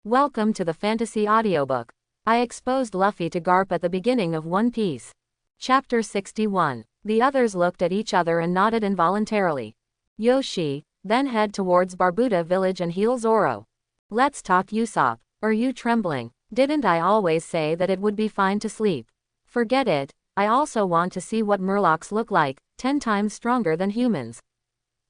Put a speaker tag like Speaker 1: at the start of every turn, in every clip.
Speaker 1: Welcome to the fantasy audiobook. I exposed Luffy to Garp at the beginning of One Piece. Chapter 61. The others looked at each other and nodded involuntarily. Yoshi, then head towards Barbuda village and heal Zoro. Let's talk Usopp. Are you trembling? Didn't I always say that it would be fine to sleep? Forget it, I also want to see what murlocs look like, 10 times stronger than humans.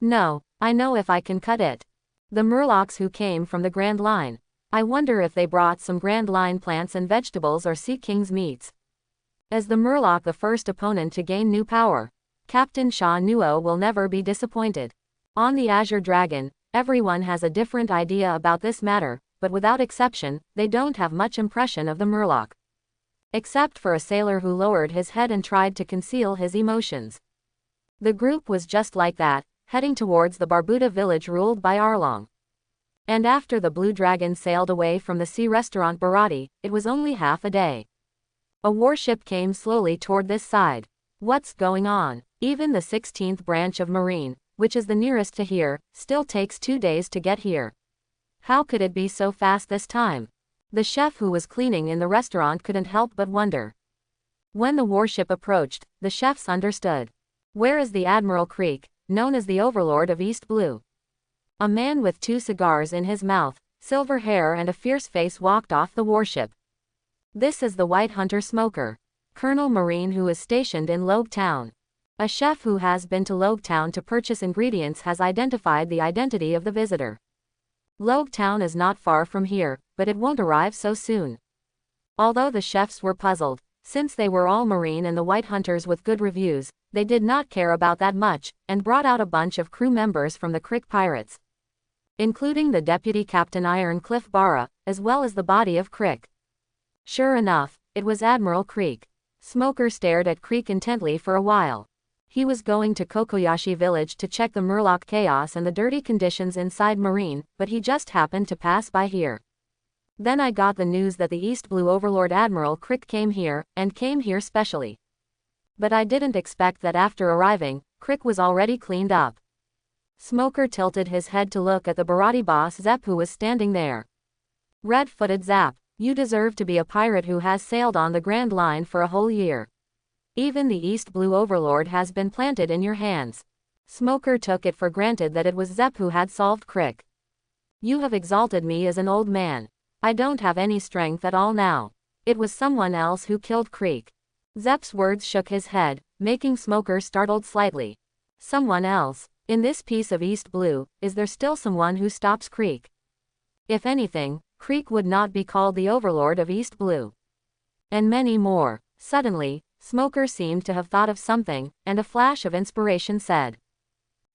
Speaker 1: No, I know if I can cut it. The murlocs who came from the Grand Line. I wonder if they brought some Grand Line plants and vegetables or Sea King's meats. As the Murloc, the first opponent to gain new power, Captain Sha Nuo will never be disappointed. On the Azure Dragon, everyone has a different idea about this matter, but without exception, they don't have much impression of the Murloc. Except for a sailor who lowered his head and tried to conceal his emotions. The group was just like that, heading towards the Barbuda village ruled by Arlong. And after the Blue Dragon sailed away from the sea restaurant Barati, it was only half a day. A warship came slowly toward this side. What's going on? Even the 16th branch of Marine, which is the nearest to here, still takes 2 days to get here. How could it be so fast this time? The chef who was cleaning in the restaurant couldn't help but wonder. When the warship approached, the chefs understood. Where is the Admiral Creek, known as the Overlord of East Blue? A man with 2 cigars in his mouth, silver hair and a fierce face walked off the warship. This is the White Hunter Smoker, Colonel Marine who is stationed in Loguetown. A chef who has been to Loguetown to purchase ingredients has identified the identity of the visitor. Loguetown is not far from here, but it won't arrive so soon. Although the chefs were puzzled, since they were all Marine and the White Hunters with good reviews, they did not care about that much, and brought out a bunch of crew members from the Crick Pirates, including the Deputy Captain Iron Cliff Barra, as well as the body of Crick. Sure enough, it was Admiral Creek. Smoker stared at Creek intently for a while. He was going to Kokoyashi village to check the Murloc chaos and the dirty conditions inside Marine, but he just happened to pass by here. Then I got the news that the East Blue Overlord Admiral Crick came here, and came here specially. But I didn't expect that after arriving, Crick was already cleaned up. Smoker tilted his head to look at the Barati boss Zep who was standing there. Red-footed Zap, you deserve to be a pirate who has sailed on the Grand Line for a whole year. Even the East Blue Overlord has been planted in your hands. Smoker took it for granted that it was Zep who had solved Crick. You have exalted me as an old man. I don't have any strength at all now. It was someone else who killed Creek. Zep's words shook his head, making Smoker startled slightly. Someone else? In this piece of East Blue, is there still someone who stops Creek? If anything, Creek would not be called the Overlord of East Blue. And many more. Suddenly, Smoker seemed to have thought of something, and a flash of inspiration said.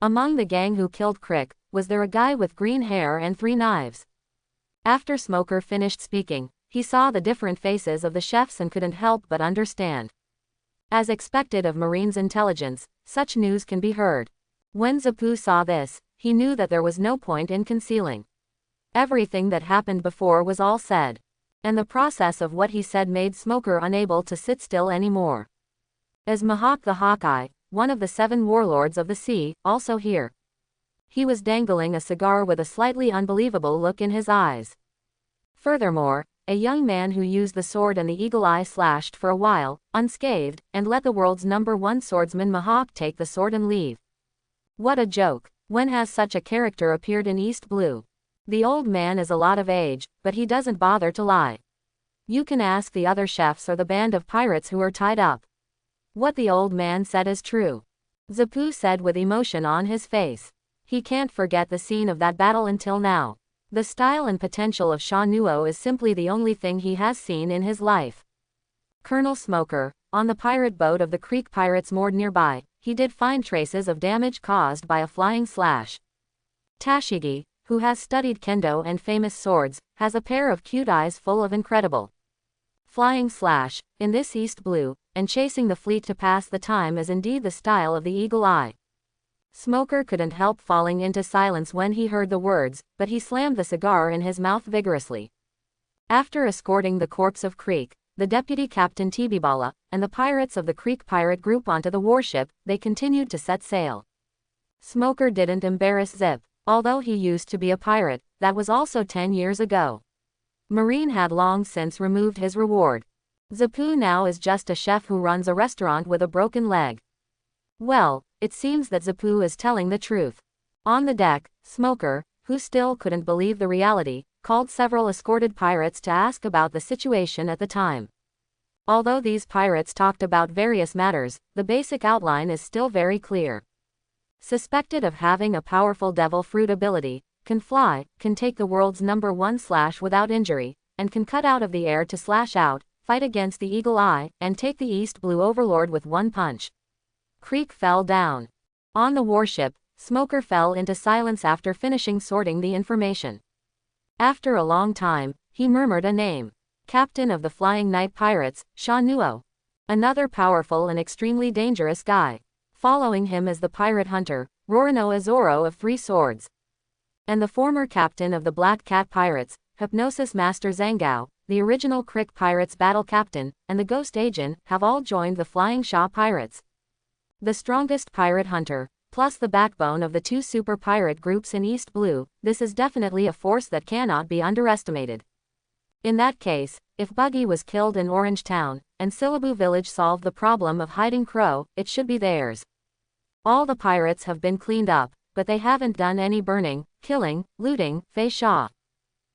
Speaker 1: Among the gang who killed Crick, was there a guy with green hair and 3 knives? After Smoker finished speaking, he saw the different faces of the chefs and couldn't help but understand. As expected of Marine's intelligence, such news can be heard. When Zapu saw this, he knew that there was no point in concealing. Everything that happened before was all said. And the process of what he said made Smoker unable to sit still anymore. As Mihawk the Hawkeye, one of the 7 warlords of the sea, also here. He was dangling a cigar with a slightly unbelievable look in his eyes. Furthermore, a young man who used the sword and the eagle eye slashed for a while, unscathed, and let the world's #1 swordsman Mihawk take the sword and leave. What a joke. When has such a character appeared in East Blue? The old man is a lot of age, but he doesn't bother to lie. You can ask the other chefs or the band of pirates who are tied up. What the old man said is true. Zapu said with emotion on his face. He can't forget the scene of that battle until now. The style and potential of Sha Nuo is simply the only thing he has seen in his life. Colonel Smoker, on the pirate boat of the Creek Pirates moored nearby, he did find traces of damage caused by a flying slash. Tashigi, who has studied kendo and famous swords, has a pair of cute eyes full of incredible flying slash, in this East Blue, and chasing the fleet to pass the time is indeed the style of the eagle eye. Smoker couldn't help falling into silence when he heard the words, but he slammed the cigar in his mouth vigorously. After escorting the corpse of Creek, the Deputy Captain Tibibala, and the pirates of the Creek Pirate Group onto the warship, they continued to set sail. Smoker didn't embarrass Zip. Although he used to be a pirate, that was also 10 years ago. Marine had long since removed his reward. Zapu now is just a chef who runs a restaurant with a broken leg. Well, it seems that Zapu is telling the truth. On the deck, Smoker, who still couldn't believe the reality, called several escorted pirates to ask about the situation at the time. Although these pirates talked about various matters, the basic outline is still very clear. Suspected of having a powerful devil fruit ability, can fly, can take the world's #1 slash without injury, and can cut out of the air to slash out, fight against the Eagle Eye, and take the East Blue Overlord with one punch. Creek fell down. On the warship, Smoker fell into silence after finishing sorting the information. After a long time, he murmured a name. Captain of the Flying Night Pirates, Sha Nuo. Another powerful and extremely dangerous guy. Following him is the pirate hunter, Rorano Azoro of Three Swords. And the former captain of the Black Cat Pirates, Hypnosis Master Zhangao, the original Crick Pirates battle captain, and the Ghost Agent, have all joined the Flying Sha Pirates. The strongest pirate hunter, plus the backbone of the two super pirate groups in East Blue, this is definitely a force that cannot be underestimated. In that case, if Buggy was killed in Orange Town, and Syllabu Village solved the problem of hiding Crow, it should be theirs. All the pirates have been cleaned up, but they haven't done any burning, killing, looting. Fei Sha.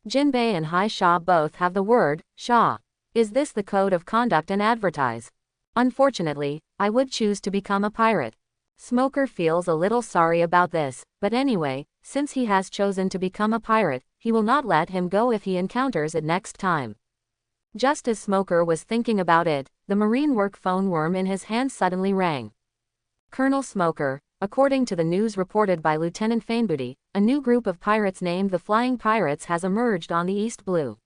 Speaker 1: Jinbei and Hai Sha both have the word, Sha. Is this the code of conduct and advertise? Unfortunately, I would choose to become a pirate. Smoker feels a little sorry about this, but anyway, since he has chosen to become a pirate, he will not let him go if he encounters it next time. Just as Smoker was thinking about it, the marine work phone worm in his hand suddenly rang. Colonel Smoker, according to the news reported by Lieutenant Fainbooty, a new group of pirates named the Flying Pirates has emerged on the East Blue.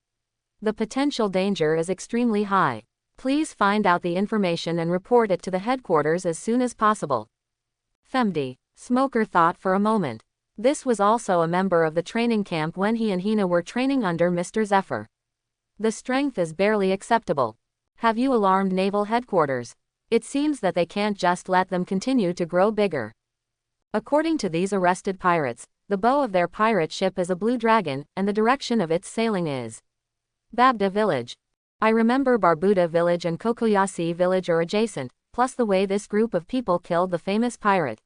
Speaker 1: The potential danger is extremely high. Please find out the information and report it to the headquarters as soon as possible. Femdi. Smoker thought for a moment. This was also a member of the training camp when he and Hina were training under Mr. Zephyr. The strength is barely acceptable. Have you alarmed naval headquarters? It seems that they can't just let them continue to grow bigger. According to these arrested pirates, the bow of their pirate ship is a blue dragon, and the direction of its sailing is Babda Village. I remember Barbuda Village and Kokoyasi Village are adjacent, plus the way this group of people killed the famous pirate.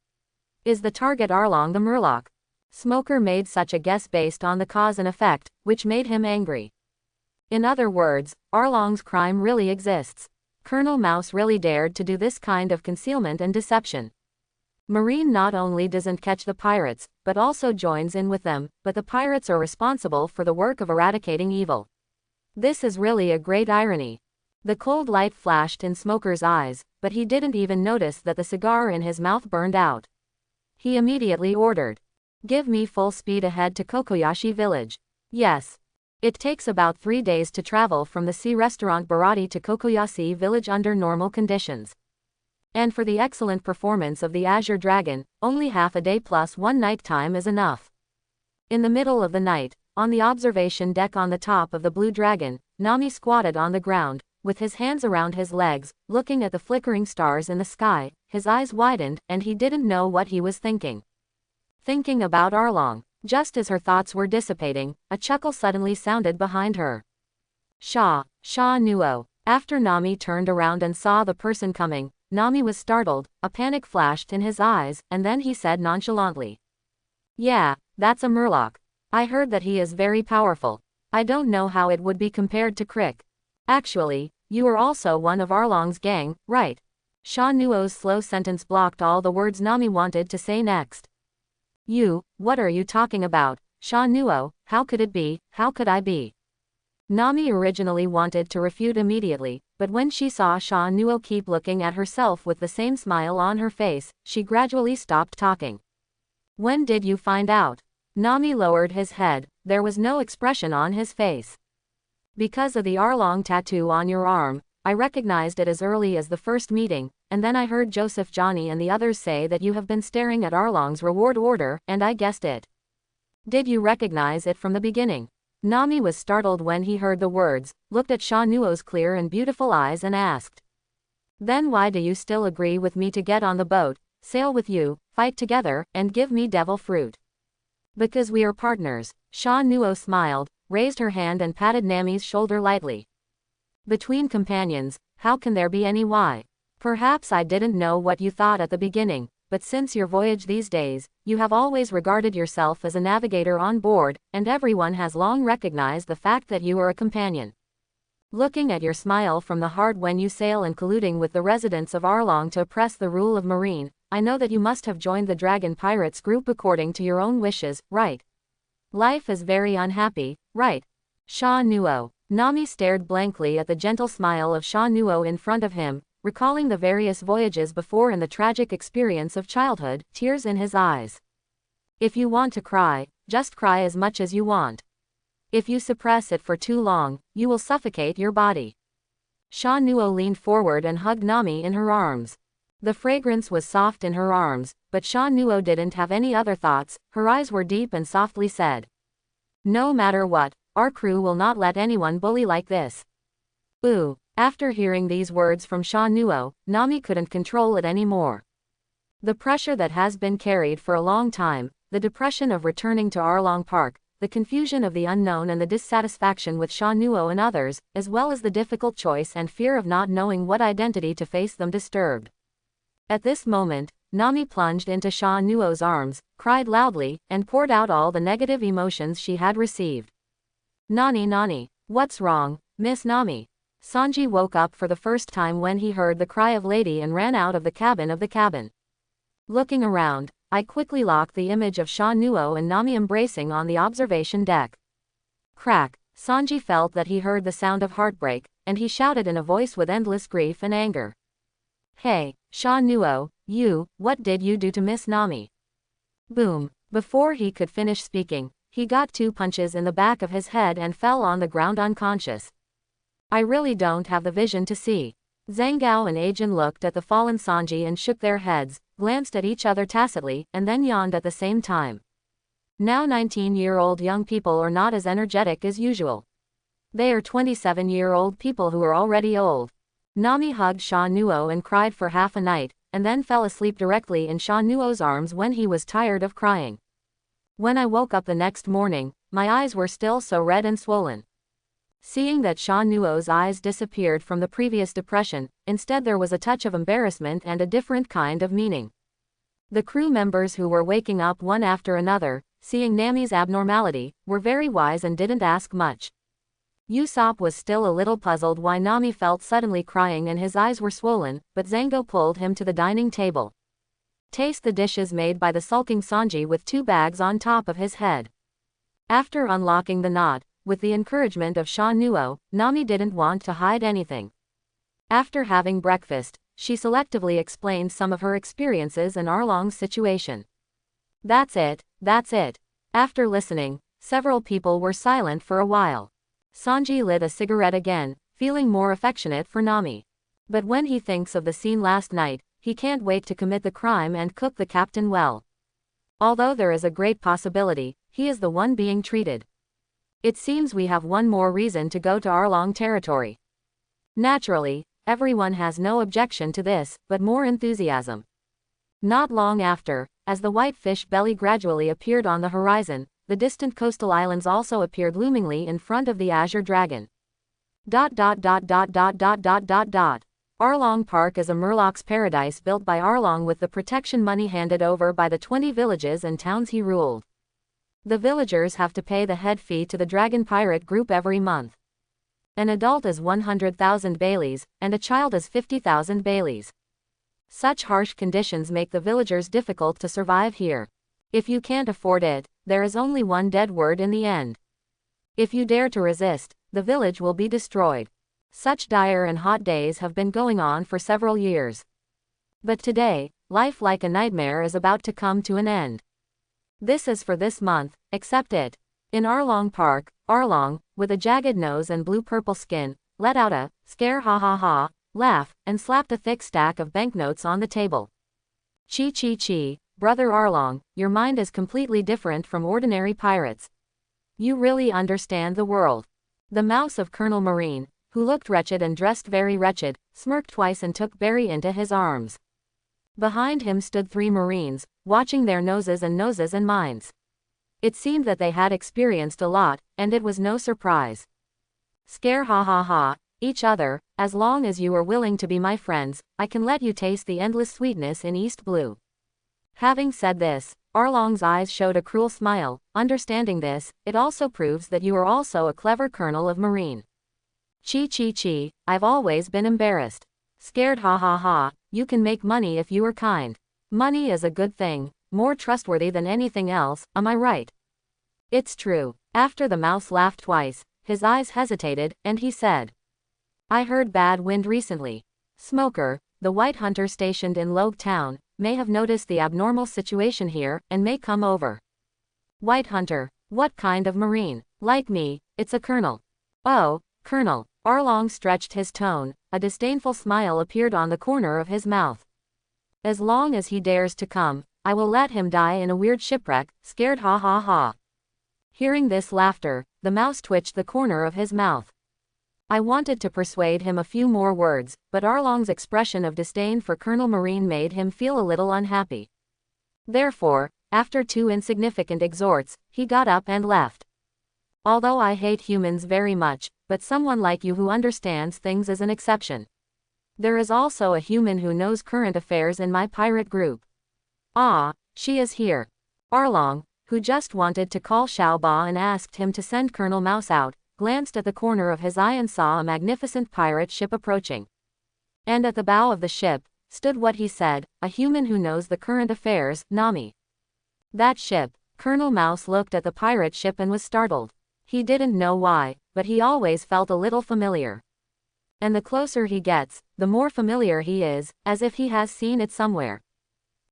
Speaker 1: Is the target Arlong the Murloc? Smoker made such a guess based on the cause and effect, which made him angry. In other words, Arlong's crime really exists. Colonel Mouse really dared to do this kind of concealment and deception. Marine not only doesn't catch the pirates, but also joins in with them, but the pirates are responsible for the work of eradicating evil. This is really a great irony. The cold light flashed in Smoker's eyes, but he didn't even notice that the cigar in his mouth burned out. He immediately ordered, "Give me full speed ahead to Kokoyashi Village." Yes. It takes about 3 days to travel from the sea restaurant Barati to Kokoyashi Village under normal conditions. And for the excellent performance of the Azure Dragon, only half a day plus one night time is enough. In the middle of the night, on the observation deck on the top of the Blue Dragon, Nami squatted on the ground, with his hands around his legs, looking at the flickering stars in the sky. His eyes widened, and he didn't know what he was thinking. Thinking about Arlong. Just as her thoughts were dissipating, a chuckle suddenly sounded behind her. Sha Nuo. After Nami turned around and saw the person coming, Nami was startled, a panic flashed in his eyes, and then he said nonchalantly, "Yeah, that's a Murloc. I heard that he is very powerful. I don't know how it would be compared to Crick. Actually, you are also one of Arlong's gang, right?" Sha Nuo's slow sentence blocked all the words Nami wanted to say next. What are you talking about, Sha Nuo? How could it be, how could I be? Nami originally wanted to refute immediately, but when she saw Sha Nuo keep looking at herself with the same smile on her face, she gradually stopped talking. When did you find out? Nami lowered his head, there was no expression on his face. Because of the Arlong tattoo on your arm, I recognized it as early as the first meeting, and then I heard Joseph, Johnny and the others say that you have been staring at Arlong's reward order, and I guessed it. Did you recognize it from the beginning? Nami was startled when he heard the words, looked at Sha Nuo's clear and beautiful eyes and asked. Then why do you still agree with me to get on the boat, sail with you, fight together, and give me devil fruit? Because we are partners. Sha Nuo smiled, raised her hand and patted Nami's shoulder lightly. Between companions, how can there be any why? Perhaps I didn't know what you thought at the beginning, but since your voyage these days, you have always regarded yourself as a navigator on board, and everyone has long recognized the fact that you are a companion. Looking at your smile from the heart when you sail and colluding with the residents of Arlong to oppress the rule of Marine, I know that you must have joined the Dragon Pirates group according to your own wishes, right? Life is very unhappy, right? Sha Nuo. Nami stared blankly at the gentle smile of Sha Nuo in front of him, recalling the various voyages before and the tragic experience of childhood, tears in his eyes. If you want to cry, just cry as much as you want. If you suppress it for too long, you will suffocate your body. Sha Nuo leaned forward and hugged Nami in her arms. The fragrance was soft in her arms, but Sha Nuo didn't have any other thoughts, her eyes were deep and softly said. No matter what, our crew will not let anyone bully like this. Ooh. After hearing these words from Sha Nuo, Nami couldn't control it anymore. The pressure that has been carried for a long time, the depression of returning to Arlong Park, the confusion of the unknown and the dissatisfaction with Sha Nuo and others, as well as the difficult choice and fear of not knowing what identity to face them disturbed. At this moment, Nami plunged into Sha Nuo's arms, cried loudly, and poured out all the negative emotions she had received. Nani, what's wrong, Miss Nami? Sanji woke up for the first time when he heard the cry of Lady and ran out of the cabin. Looking around, I quickly locked the image of Sha Nuo and Nami embracing on the observation deck. Crack! Sanji felt that he heard the sound of heartbreak, and he shouted in a voice with endless grief and anger. Hey, Sha Nuo, you, what did you do to Miss Nami? Boom! Before he could finish speaking, he got 2 punches in the back of his head and fell on the ground unconscious. I really don't have the vision to see. Zhang and Ajin looked at the fallen Sanji and shook their heads, glanced at each other tacitly, and then yawned at the same time. Now 19-year-old young people are not as energetic as usual. They are 27-year-old people who are already old. Nami hugged Sha Nuo and cried for half a night, and then fell asleep directly in Sha Nuo's arms when he was tired of crying. When I woke up the next morning, my eyes were still so red and swollen. Seeing that Sha Nuo's eyes disappeared from the previous depression, instead there was a touch of embarrassment and a different kind of meaning. The crew members who were waking up one after another, seeing Nami's abnormality, were very wise and didn't ask much. Usopp was still a little puzzled why Nami felt suddenly crying and his eyes were swollen, but Zango pulled him to the dining table. Taste the dishes made by the sulking Sanji with 2 bags on top of his head. After unlocking the knot, with the encouragement of Sha Nuo, Nami didn't want to hide anything. After having breakfast, she selectively explained some of her experiences and Arlong's situation. That's it. After listening, several people were silent for a while. Sanji lit a cigarette again, feeling more affectionate for Nami. But when he thinks of the scene last night, he can't wait to commit the crime and cook the captain well. Although there is a great possibility, he is the one being treated. It seems we have one more reason to go to Arlong territory. Naturally, everyone has no objection to this, but more enthusiasm. Not long after, as the white fish belly gradually appeared on the horizon, the distant coastal islands also appeared loomingly in front of the Azure Dragon. Arlong Park is a murlocs paradise built by Arlong with the protection money handed over by the 20 villages and towns he ruled. The villagers have to pay the head fee to the Dragon Pirate Group every month. An adult is 100,000 Baileys, and a child is 50,000 Baileys. Such harsh conditions make the villagers difficult to survive here. If you can't afford it, there is only one dead word in the end. If you dare to resist, the village will be destroyed. Such dire and hot days have been going on for several years. But today, life like a nightmare is about to come to an end. This is for this month, accept it. In Arlong Park, Arlong, with a jagged nose and blue-purple skin, let out a scare ha ha ha laugh, and slapped a thick stack of banknotes on the table. Chi, brother Arlong, your mind is completely different from ordinary pirates. You really understand the world. The mouse of Colonel Marine, who looked wretched and dressed very wretched, smirked twice and took Barry into his arms. Behind him stood 3 Marines, watching their noses and minds. It seemed that they had experienced a lot, and it was no surprise. Scare ha ha ha, each other, as long as you are willing to be my friends, I can let you taste the endless sweetness in East Blue. Having said this, Arlong's eyes showed a cruel smile. Understanding this, it also proves that you are also a clever colonel of marine. Chi chi chi, I've always been embarrassed. Scared ha ha ha, you can make money if you are kind. Money is a good thing, more trustworthy than anything else, am I right? It's true. After the mouse laughed twice, his eyes hesitated, and he said, I heard bad wind recently. Smoker, the white hunter stationed in Loguetown, may have noticed the abnormal situation here, and may come over. White hunter, what kind of marine? Like me, it's a colonel. Oh, colonel. Arlong stretched his tone, a disdainful smile appeared on the corner of his mouth. As long as he dares to come, I will let him die in a weird shipwreck, scared ha ha ha. Hearing this laughter, the mouse twitched the corner of his mouth. I wanted to persuade him a few more words, but Arlong's expression of disdain for Colonel Marine made him feel a little unhappy. Therefore, after 2 insignificant exhorts, he got up and left. Although I hate humans very much, but someone like you who understands things is an exception. There is also a human who knows current affairs in my pirate group. Ah, she is here. Arlong, who just wanted to call Xiao Ba and asked him to send Colonel Mouse out, glanced at the corner of his eye and saw a magnificent pirate ship approaching. And at the bow of the ship, stood what he said, a human who knows the current affairs, Nami. That ship. Colonel Mouse looked at the pirate ship and was startled. He didn't know why, but he always felt a little familiar. And the closer he gets, the more familiar he is, as if he has seen it somewhere.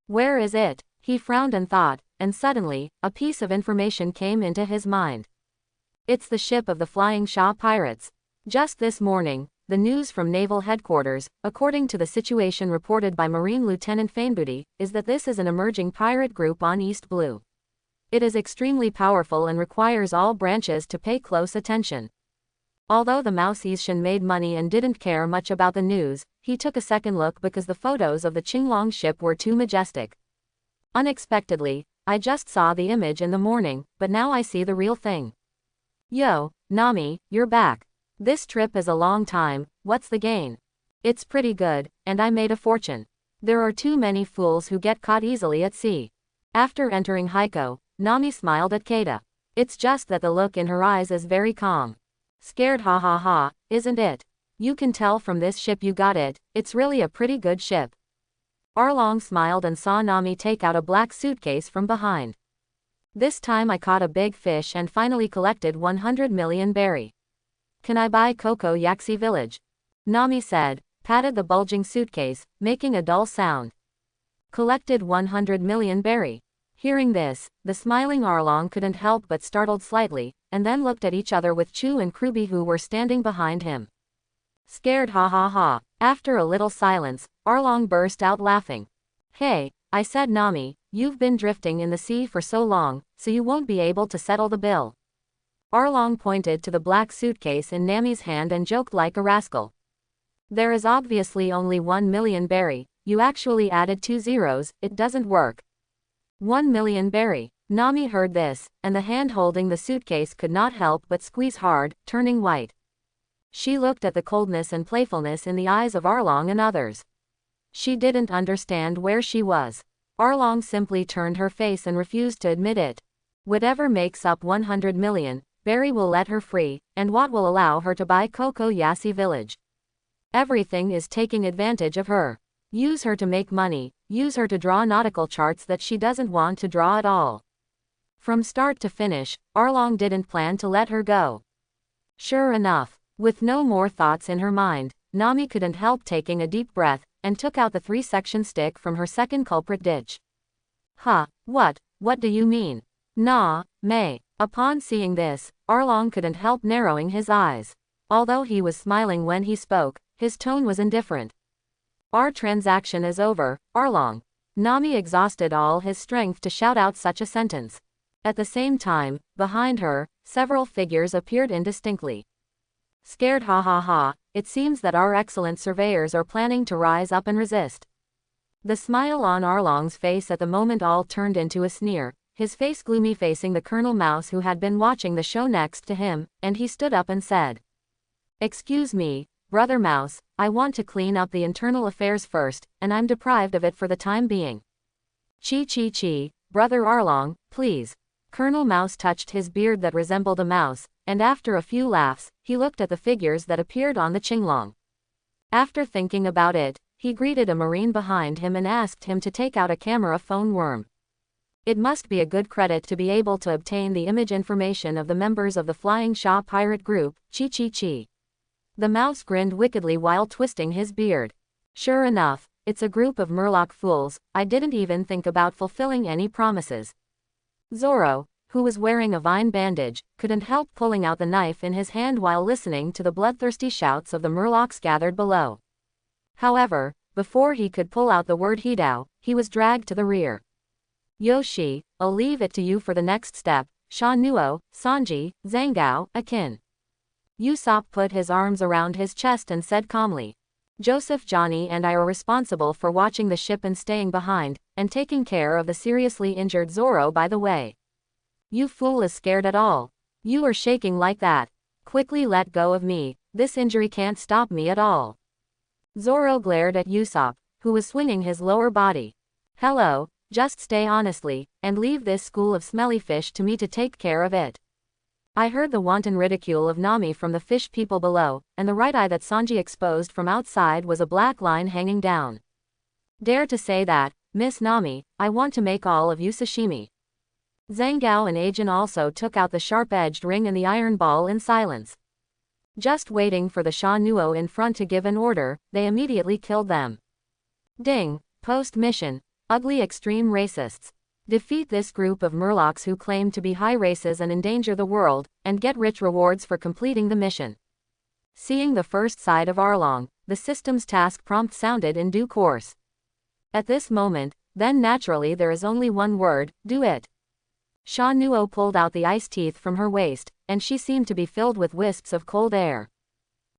Speaker 1: Where is it? He frowned and thought, and suddenly, a piece of information came into his mind. It's the ship of the Flying Sha pirates. Just this morning, the news from Naval Headquarters, according to the situation reported by Marine Lieutenant Fainbooty, is that this is an emerging pirate group on East Blue. It is extremely powerful and requires all branches to pay close attention. Although the Mousesian made money and didn't care much about the news, he took a second look because the photos of the Qinglong ship were too majestic. Unexpectedly, I just saw the image in the morning, but now I see the real thing. Yo, Nami, you're back. This trip is a long time, what's the gain? It's pretty good, and I made a fortune. There are too many fools who get caught easily at sea. After entering Heiko, Nami smiled at Keita. It's just that the look in her eyes is very calm. Scared ha ha ha, isn't it? You can tell from this ship you got it, it's really a pretty good ship. Arlong smiled and saw Nami take out a black suitcase from behind. This time I caught a big fish and finally collected 100 million berry. Can I buy Coco Yaxi Village? Nami said, patted the bulging suitcase, making a dull sound. Collected 100 million berry. Hearing this, the smiling Arlong couldn't help but startled slightly, and then looked at each other with Chu and Kruby who were standing behind him. Scared ha ha ha. After a little silence, Arlong burst out laughing. Hey, I said Nami, you've been drifting in the sea for so long, so you won't be able to settle the bill. Arlong pointed to the black suitcase in Nami's hand and joked like a rascal. There is obviously only 1 million berry, you actually added 2 zeros, it doesn't work. 1 million berry. Nami heard this, and the hand holding the suitcase could not help but squeeze hard, turning white. She looked at the coldness and playfulness in the eyes of Arlong and others. She didn't understand where she was. Arlong simply turned her face and refused to admit it. Whatever makes up 100 million, berry will let her free, and what will allow her to buy Coco Yaxi Village. Everything is taking advantage of her. Use her to make money, use her to draw nautical charts that she doesn't want to draw at all. From start to finish, Arlong didn't plan to let her go. Sure enough, with no more thoughts in her mind, Nami couldn't help taking a deep breath, and took out the 3-section stick from her second culprit ditch. Huh, what do you mean? Nah, May. Upon seeing this, Arlong couldn't help narrowing his eyes. Although he was smiling when he spoke, his tone was indifferent. Our transaction is over, Arlong. Nami exhausted all his strength to shout out such a sentence. At the same time, behind her, several figures appeared indistinctly. Scared ha ha ha, it seems that our excellent surveyors are planning to rise up and resist. The smile on Arlong's face at the moment all turned into a sneer. his face gloomy, facing the Colonel Mouse who had been watching the show next to him, and he stood up and said, "Excuse me, Brother Mouse, I want to clean up the internal affairs first, and I'm deprived of it for the time being." Chi, Brother Arlong, please." Colonel Mouse touched his beard that resembled a mouse, and after a few laughs, he looked at the figures that appeared on the Qinglong. After thinking about it, he greeted a marine behind him and asked him to take out a camera phone worm. It must be a good credit to be able to obtain the image information of the members of the Flying Shaw pirate group. Chi. The mouse grinned wickedly while twisting his beard. "Sure enough, it's a group of murloc fools. I didn't even think about fulfilling any promises." Zoro, who was wearing a vine bandage, couldn't help pulling out the knife in his hand while listening to the bloodthirsty shouts of the murlocs gathered below. However, before he could pull out the word Hidao, he was dragged to the rear. "Yoshi, I'll leave it to you for the next step. Sha Nuo, Sanji, Zhangao, Akin." Usopp put his arms around his chest and said calmly, "Joseph, Johnny and I are responsible for watching the ship and staying behind, and taking care of the seriously injured Zoro by the way." "You fool is scared at all. You are shaking like that. Quickly let go of me, this injury can't stop me at all." Zoro glared at Usopp, who was swinging his lower body. "Hello, just stay honestly, and leave this school of smelly fish to me to take care of it." I heard the wanton ridicule of Nami from the fish people below, and the right eye that Sanji exposed from outside was a black line hanging down. "Dare to say that, Miss Nami, I want to make all of you sashimi." Zhangao and Ajin also took out the sharp-edged ring and the iron ball in silence. Just waiting for the Sha Nuo in front to give an order, they immediately killed them. Ding, post-mission, ugly extreme racists. Defeat this group of murlocs who claim to be high races and endanger the world, and get rich rewards for completing the mission. Seeing the first side of Arlong, the system's task prompt sounded in due course. At this moment, then naturally there is only one word, do it. Sha Nuo pulled out the ice teeth from her waist, and she seemed to be filled with wisps of cold air.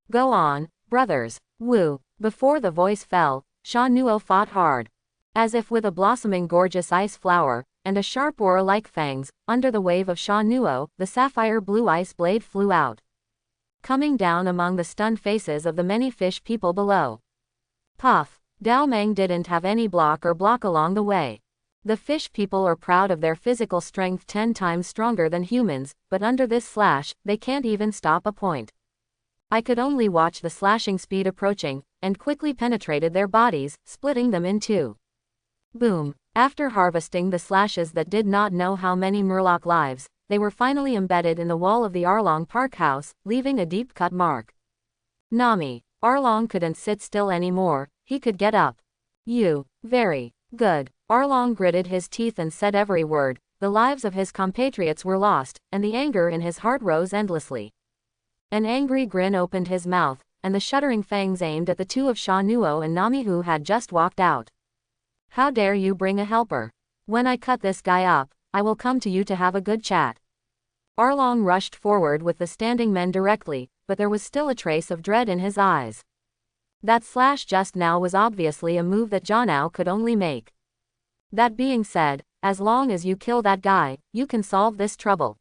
Speaker 1: "Go on, brothers, woo." Before the voice fell, Sha Nuo fought hard. As if with a blossoming gorgeous ice flower, and a sharp aura like fangs, under the wave of Sha Nuo, the sapphire blue ice blade flew out, coming down among the stunned faces of the many fish people below. Puff! Dao Mang didn't have any block along the way. The fish people are proud of their physical strength 10 times stronger than humans, but under this slash, they can't even stop a point. I could only watch the slashing speed approaching, and quickly penetrated their bodies, splitting them in two. Boom! After harvesting the slashes that did not know how many murloc lives, they were finally embedded in the wall of the Arlong Park house, leaving a deep cut mark. Nami. Arlong couldn't sit still anymore, he could get up. "You. Very good." Arlong gritted his teeth and said every word. The lives of his compatriots were lost, and the anger in his heart rose endlessly. An angry grin opened his mouth, and the shuddering fangs aimed at the two of Sha Nuo and Nami who had just walked out. "How dare you bring a helper? When I cut this guy up, I will come to you to have a good chat." Arlong rushed forward with the standing men directly, but there was still a trace of dread in his eyes. That slash just now was obviously a move that Zhanao could only make. "That being said, as long as you kill that guy, you can solve this trouble."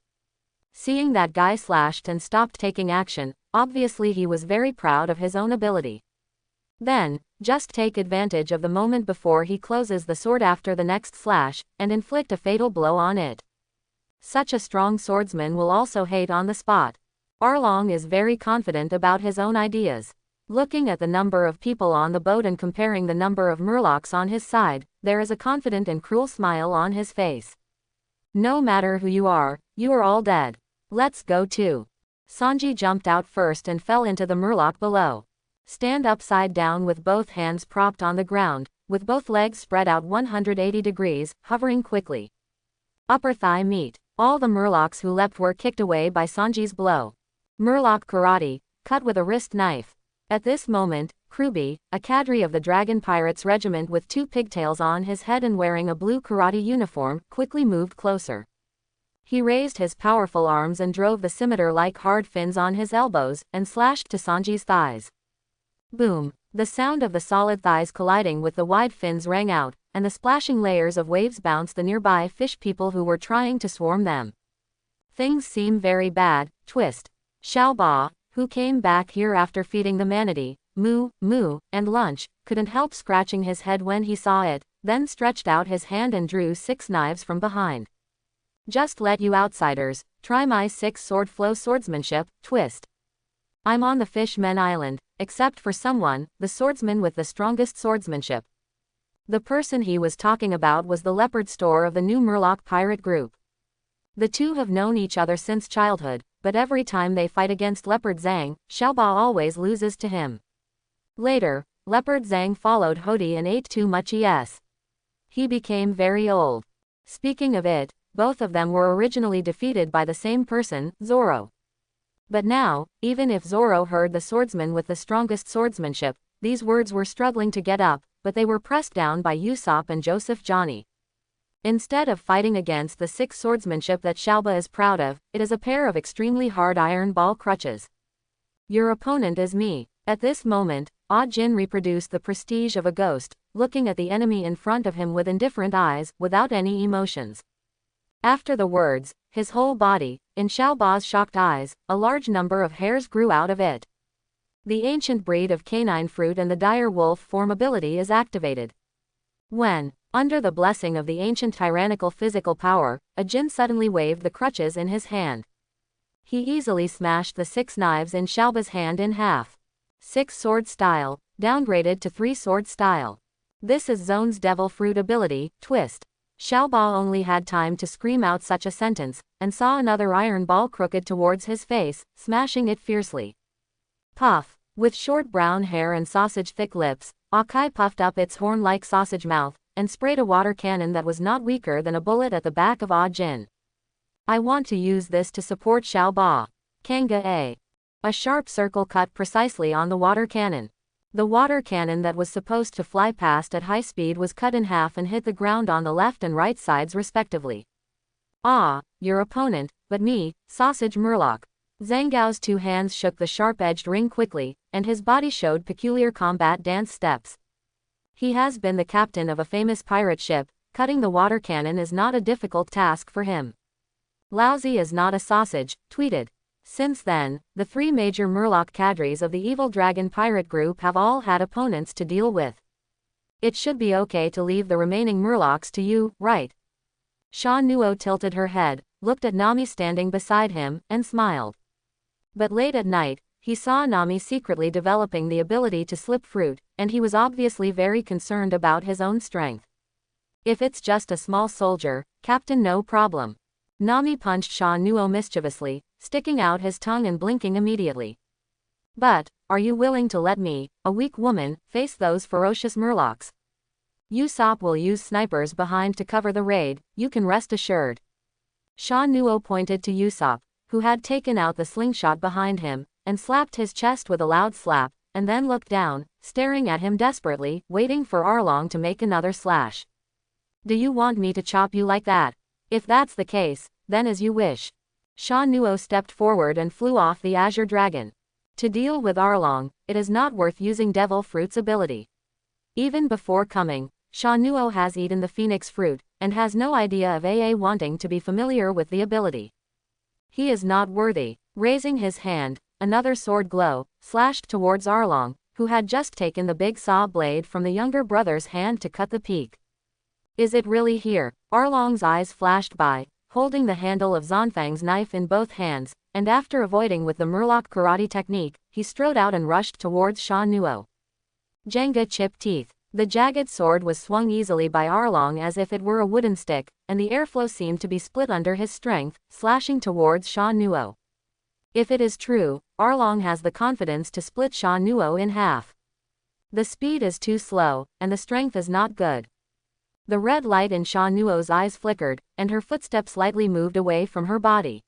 Speaker 1: Seeing that guy slashed and stopped taking action, obviously he was very proud of his own ability. Then, just take advantage of the moment before he closes the sword after the next slash, and inflict a fatal blow on it. Such a strong swordsman will also hate on the spot. Arlong is very confident about his own ideas. Looking at the number of people on the boat and comparing the number of murlocs on his side, there is a confident and cruel smile on his face. "No matter who you are all dead. Let's go too." Sanji jumped out first and fell into the murloc below. Stand upside down with both hands propped on the ground, with both legs spread out 180 degrees, hovering quickly. Upper thigh meet. All the murlocs who leapt were kicked away by Sanji's blow. Murloc karate, cut with a wrist knife. At this moment, Kruby, a cadre of the Dragon Pirates Regiment with 2 pigtails on his head and wearing a blue karate uniform, quickly moved closer. He raised his powerful arms and drove the scimitar-like hard fins on his elbows, and slashed to Sanji's thighs. Boom! The sound of the solid thighs colliding with the wide fins rang out, and the splashing layers of waves bounced the nearby fish people who were trying to swarm them. Things seem very bad, twist. Xiaoba, who came back here after feeding the manatee, moo, moo, and lunch, couldn't help scratching his head when he saw it, then stretched out his hand and drew 6 knives from behind. Just let you outsiders try my 6-sword flow swordsmanship, twist. I'm on the Fishmen Island, except for someone, the swordsman with the strongest swordsmanship. The person he was talking about was the leopard store of the new Murloc pirate group. The two have known each other since childhood, but every time they fight against Leopard Zhang, Xiaoba always loses to him. Later, Leopard Zhang followed Hody and ate too much He became very old. Speaking of it, both of them were originally defeated by the same person, Zoro. But now, even if Zoro heard the swordsman with the strongest swordsmanship, these words were struggling to get up, but they were pressed down by Usopp and Joseph Johnny. Instead of fighting against the 6 swordsmanship that Xiaoba is proud of, it is a pair of extremely hard iron ball crutches. Your opponent is me. At this moment, Jin reproduced the prestige of a ghost, looking at the enemy in front of him with indifferent eyes, without any emotions. After the words, his whole body, in Xiaoba's shocked eyes, a large number of hairs grew out of it. The ancient breed of canine fruit and the dire wolf form ability is activated. When, under the blessing of the ancient tyrannical physical power, Jin suddenly waved the crutches in his hand. He easily smashed the 6 knives in Xiaoba's hand in half. 6-sword style, downgraded to 3-sword style. This is Zone's devil fruit ability, twist. Xiaoba only had time to scream out such a sentence, and saw another iron ball crooked towards his face, smashing it fiercely. Puff. With short brown hair and sausage-thick lips, Akai puffed up its horn-like sausage mouth, and sprayed a water cannon that was not weaker than a bullet at the back of Jin. I want to use this to support Xiaoba. Kanga A. A sharp circle cut precisely on the water cannon. The water cannon that was supposed to fly past at high speed was cut in half and hit the ground on the left and right sides respectively. Your opponent, but me, Sausage Murloc. Zhanggao's 2 hands shook the sharp-edged ring quickly, and his body showed peculiar combat dance steps. He has been the captain of a famous pirate ship, cutting the water cannon is not a difficult task for him. Lousy is not a sausage, tweeted. Since then, the 3 major Murloc cadres of the Evil Dragon pirate group have all had opponents to deal with. It should be okay to leave the remaining Murlocs to you, right? Sha Nuo tilted her head, looked at Nami standing beside him, and smiled. But late at night, he saw Nami secretly developing the ability to slip fruit, and he was obviously very concerned about his own strength. If it's just a small soldier, Captain, no problem. Nami punched Sha Nuo mischievously, sticking out his tongue and blinking immediately. But, are you willing to let me, a weak woman, face those ferocious Murlocs? Usopp will use snipers behind to cover the raid, you can rest assured. Sha Nuo pointed to Usopp, who had taken out the slingshot behind him, and slapped his chest with a loud slap, and then looked down, staring at him desperately, waiting for Arlong to make another slash. Do you want me to chop you like that? If that's the case, then as you wish. Sha Nuo stepped forward and flew off the Azure Dragon. To deal with Arlong, it is not worth using Devil Fruit's ability. Even before coming, Sha Nuo has eaten the Phoenix Fruit, and has no idea of wanting to be familiar with the ability. He is not worthy. Raising his hand, another sword glow slashed towards Arlong, who had just taken the big saw blade from the younger brother's hand to cut the peak. Is it really here? Arlong's eyes flashed by, holding the handle of Zonfang's knife in both hands, and after avoiding with the Murloc karate technique, he strode out and rushed towards Sha Nuo. Jenga chip teeth. The jagged sword was swung easily by Arlong as if it were a wooden stick, and the airflow seemed to be split under his strength, slashing towards Sha Nuo. If it is true, Arlong has the confidence to split Sha Nuo in half. The speed is too slow, and the strength is not good. The red light in Sha Nuo's eyes flickered, and her footsteps slightly moved away from her body.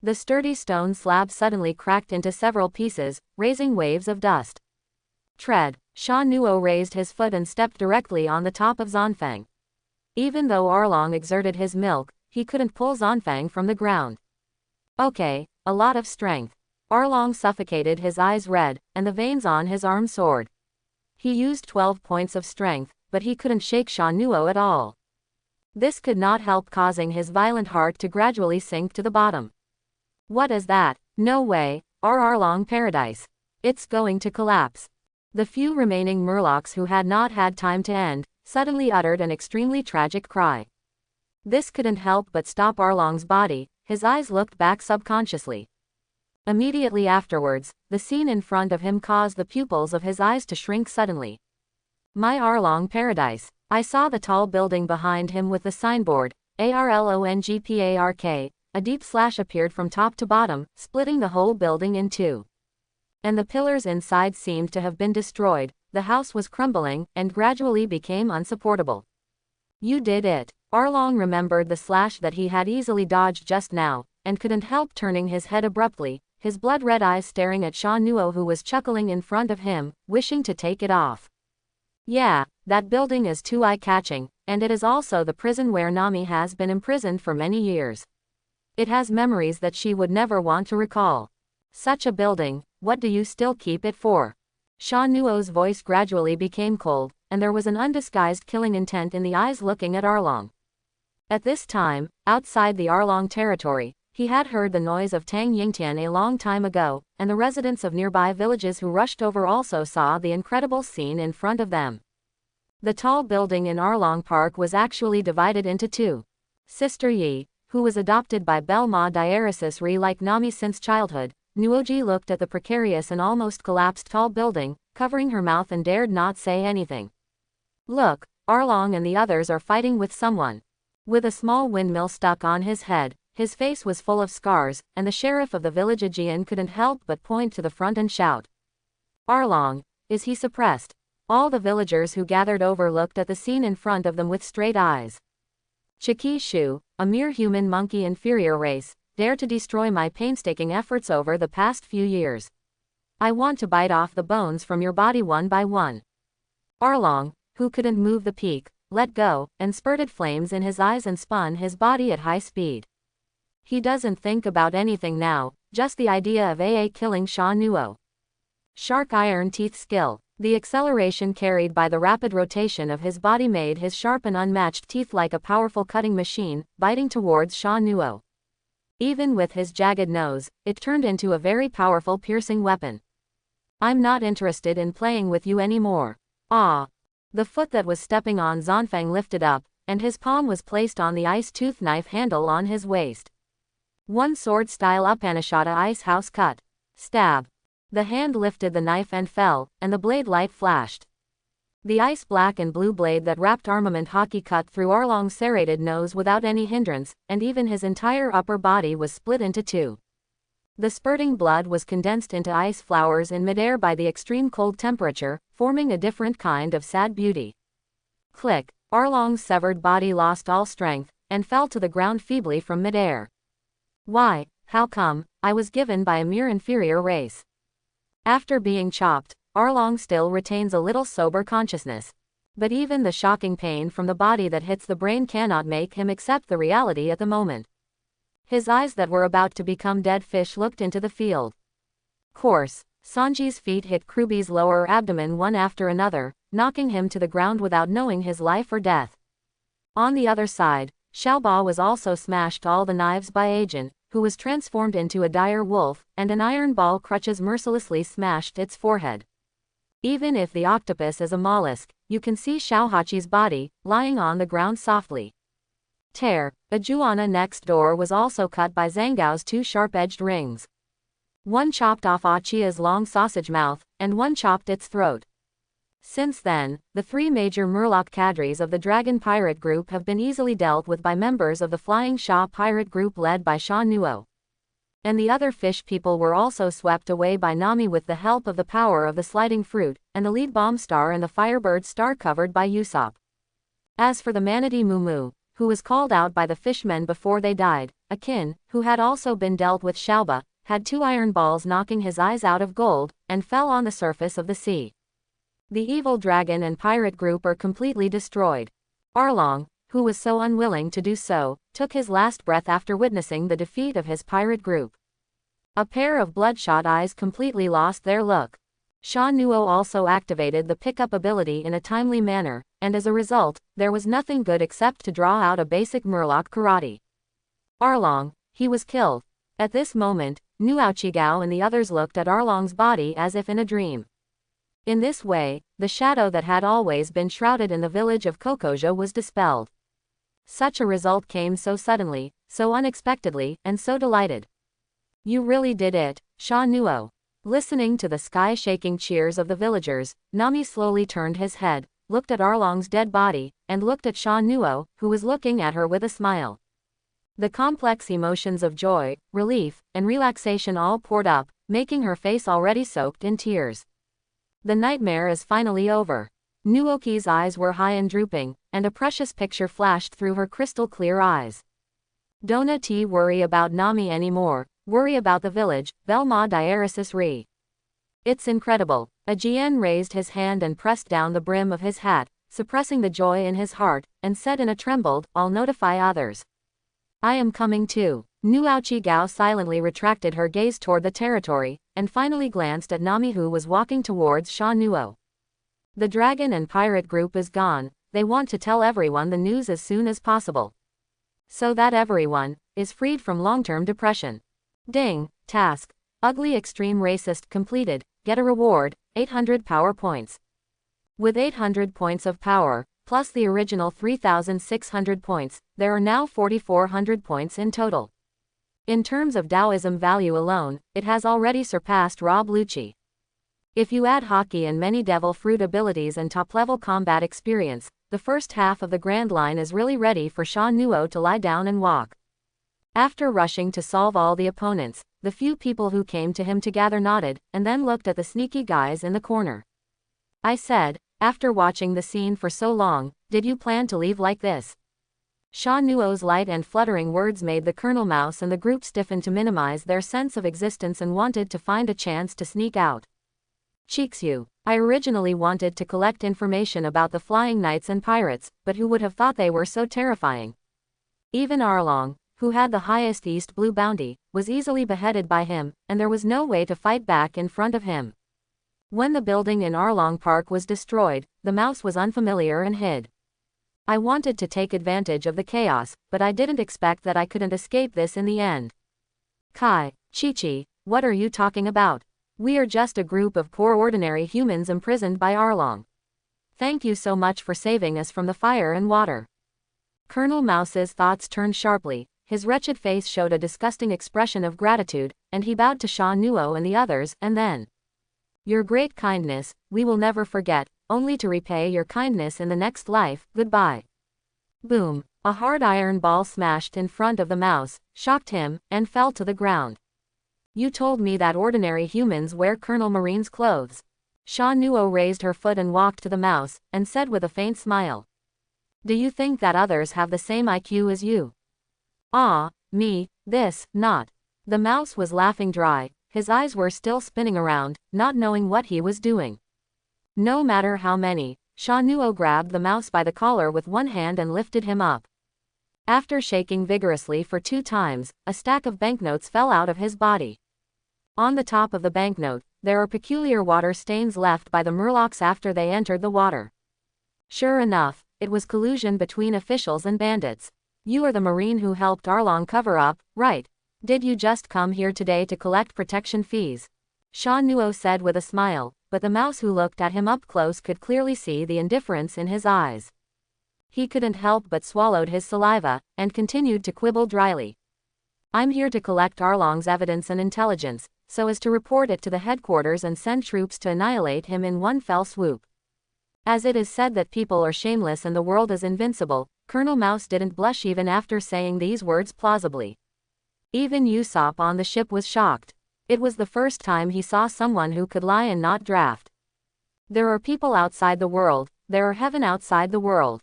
Speaker 1: The sturdy stone slab suddenly cracked into several pieces, raising waves of dust. Tread. Sha Nuo raised his foot and stepped directly on the top of Zonfang. Even though Arlong exerted his milk, he couldn't pull Zonfang from the ground. Okay, a lot of strength. Arlong suffocated, his eyes red, and the veins on his arm soared. He used 12 points of strength, but he couldn't shake Sha Nuo at all. This could not help causing his violent heart to gradually sink to the bottom. What is that? No way, our Arlong paradise. It's going to collapse. The few remaining murlocs who had not had time to end, suddenly uttered an extremely tragic cry. This couldn't help but stop Arlong's body, his eyes looked back subconsciously. Immediately afterwards, the scene in front of him caused the pupils of his eyes to shrink suddenly. My Arlong paradise. I saw the tall building behind him with the signboard, Arlongpark. A deep slash appeared from top to bottom, splitting the whole building in two. And the pillars inside seemed to have been destroyed, the house was crumbling, and gradually became unsupportable. You did it. Arlong remembered the slash that he had easily dodged just now, and couldn't help turning his head abruptly, his blood-red eyes staring at Sha Nuo who was chuckling in front of him, wishing to take it off. Yeah, that building is too eye-catching, and it is also the prison where Nami has been imprisoned for many years. It has memories that she would never want to recall. Such a building, what do you still keep it for? Sha Nuo's voice gradually became cold, and there was an undisguised killing intent in the eyes looking at Arlong. At this time, outside the Arlong territory, he had heard the noise of Tang Yingtian a long time ago, and the residents of nearby villages who rushed over also saw the incredible scene in front of them. The tall building in Arlong Park was actually divided into two. Sister Yi, who was adopted by Belma Diaresis Ri like Nami since childhood, Nuoji looked at the precarious and almost collapsed tall building, covering her mouth and dared not say anything. Look, Arlong and the others are fighting with someone. With a small windmill stuck on his head, his face was full of scars, and the sheriff of the village Aegean couldn't help but point to the front and shout. Arlong, is he suppressed? All the villagers who gathered over looked at the scene in front of them with straight eyes. Chiki Shu, a mere human monkey inferior race, dare to destroy my painstaking efforts over the past few years. I want to bite off the bones from your body one by one. Arlong, who couldn't move the peak, let go, and spurted flames in his eyes and spun his body at high speed. He doesn't think about anything now, just the idea of killing Sha Nuo. Shark iron teeth skill. The acceleration carried by the rapid rotation of his body made his sharp and unmatched teeth like a powerful cutting machine, biting towards Sha Nuo. Even with his jagged nose, it turned into a very powerful piercing weapon. I'm not interested in playing with you anymore. Ah! The foot that was stepping on Zanfeng lifted up, and his palm was placed on the ice tooth knife handle on his waist. One sword-style Upanishada ice house cut. Stab. The hand lifted the knife and fell, and the blade light flashed. The ice black and blue blade that wrapped armament hockey cut through Arlong's serrated nose without any hindrance, and even his entire upper body was split into two. The spurting blood was condensed into ice flowers in midair by the extreme cold temperature, forming a different kind of sad beauty. Click! Arlong's severed body lost all strength, and fell to the ground feebly from midair. Why, how come, I was given by a mere inferior race? After being chopped, Arlong still retains a little sober consciousness. But even the shocking pain from the body that hits the brain cannot make him accept the reality at the moment. His eyes that were about to become dead fish looked into the field. Course, Sanji's feet hit Krubi's lower abdomen one after another, knocking him to the ground without knowing his life or death. On the other side, Xiaoba was also smashed all the knives by Aegean, who was transformed into a dire wolf, and an iron ball crutches mercilessly smashed its forehead. Even if the octopus is a mollusk, you can see Xiaohachi's body, lying on the ground softly. Tear. Ajuana next door was also cut by Zhanggao's two sharp-edged rings. One chopped off Achia's long sausage mouth, and one chopped its throat. Since then, the three major murloc cadres of the Dragon Pirate Group have been easily dealt with by members of the Flying Sha Pirate Group led by Sha Nuo. And the other fish people were also swept away by Nami with the help of the power of the sliding fruit, and the lead bomb star and the Firebird star covered by Usopp. As for the manatee Mumu, who was called out by the fishmen before they died, Akin, who had also been dealt with Xiaoba, had two iron balls knocking his eyes out of gold, and fell on the surface of the sea. The evil dragon and pirate group are completely destroyed. Arlong, who was so unwilling to do so, took his last breath after witnessing the defeat of his pirate group. A pair of bloodshot eyes completely lost their look. Sha Nuo also activated the pickup ability in a timely manner, and as a result, there was nothing good except to draw out a basic murloc karate. Arlong, he was killed. At this moment, Nuochigao and the others looked at Arlong's body as if in a dream. In this way, the shadow that had always been shrouded in the village of Kokoja was dispelled. Such a result came so suddenly, so unexpectedly, and so delighted. You really did it, Sha Nuo. Listening to the sky-shaking cheers of the villagers, Nami slowly turned his head, looked at Arlong's dead body, and looked at Sha Nuo, who was looking at her with a smile. The complex emotions of joy, relief, and relaxation all poured up, making her face already soaked in tears. The nightmare is finally over. Nuoki's eyes were high and drooping, and a precious picture flashed through her crystal-clear eyes. Don't worry about Nami anymore, worry about the village, Belma Diaresis Re. It's incredible. Ajian raised his hand and pressed down the brim of his hat, suppressing the joy in his heart, and said in a trembled, I'll notify others. I am coming too. Nuochigao silently retracted her gaze toward the territory, and finally glanced at Nami who was walking towards Sha Nuo. The dragon and pirate group is gone, they want to tell everyone the news as soon as possible. So that everyone is freed from long-term depression. Ding, task. Ugly extreme racist completed, get a reward, 800 power points. With 800 points of power, plus the original 3,600 points, there are now 4,400 points in total. In terms of Taoism value alone, it has already surpassed Rob Lucci. If you add hockey and many devil fruit abilities and top-level combat experience, the first half of the Grand Line is really ready for Sha Nuo to lie down and walk. After rushing to solve all the opponents, the few people who came to him together nodded, and then looked at the sneaky guys in the corner. I said, after watching the scene for so long, did you plan to leave like this? Sha Nuo's light and fluttering words made the Colonel Mouse and the group stiffen to minimize their sense of existence and wanted to find a chance to sneak out. Cheeksu, I originally wanted to collect information about the flying knights and pirates, but who would have thought they were so terrifying? Even Arlong, who had the highest East Blue bounty, was easily beheaded by him, and there was no way to fight back in front of him. When the building in Arlong Park was destroyed, the mouse was unfamiliar and hid. I wanted to take advantage of the chaos, but I didn't expect that I couldn't escape this in the end. Kai, Chi-Chi, what are you talking about? We are just a group of poor ordinary humans imprisoned by Arlong. Thank you so much for saving us from the fire and water. Colonel Mouse's thoughts turned sharply, his wretched face showed a disgusting expression of gratitude, and he bowed to Sha Nuo and the others, and then. Your great kindness, we will never forget, only to repay your kindness in the next life, goodbye. Boom, a hard iron ball smashed in front of the mouse, shocked him, and fell to the ground. You told me that ordinary humans wear Colonel Marine's clothes. Sha Nuo raised her foot and walked to the mouse, and said with a faint smile. Do you think that others have the same IQ as you? Ah, me, this, not. The mouse was laughing dry, his eyes were still spinning around, not knowing what he was doing. No matter how many, Sha Nuo grabbed the mouse by the collar with one hand and lifted him up. After shaking vigorously for 2 times, a stack of banknotes fell out of his body. On the top of the banknote, there are peculiar water stains left by the murlocs after they entered the water. Sure enough, it was collusion between officials and bandits. You are the Marine who helped Arlong cover up, right? Did you just come here today to collect protection fees? Sha Nuo said with a smile, but the mouse who looked at him up close could clearly see the indifference in his eyes. He couldn't help but swallowed his saliva, and continued to quibble dryly. I'm here to collect Arlong's evidence and intelligence, so as to report it to the headquarters and send troops to annihilate him in one fell swoop. As it is said that people are shameless and the world is invincible, Colonel Mouse didn't blush even after saying these words plausibly. Even Usopp on the ship was shocked. It was the first time he saw someone who could lie and not draft. There are people outside the world, there are heaven outside the world.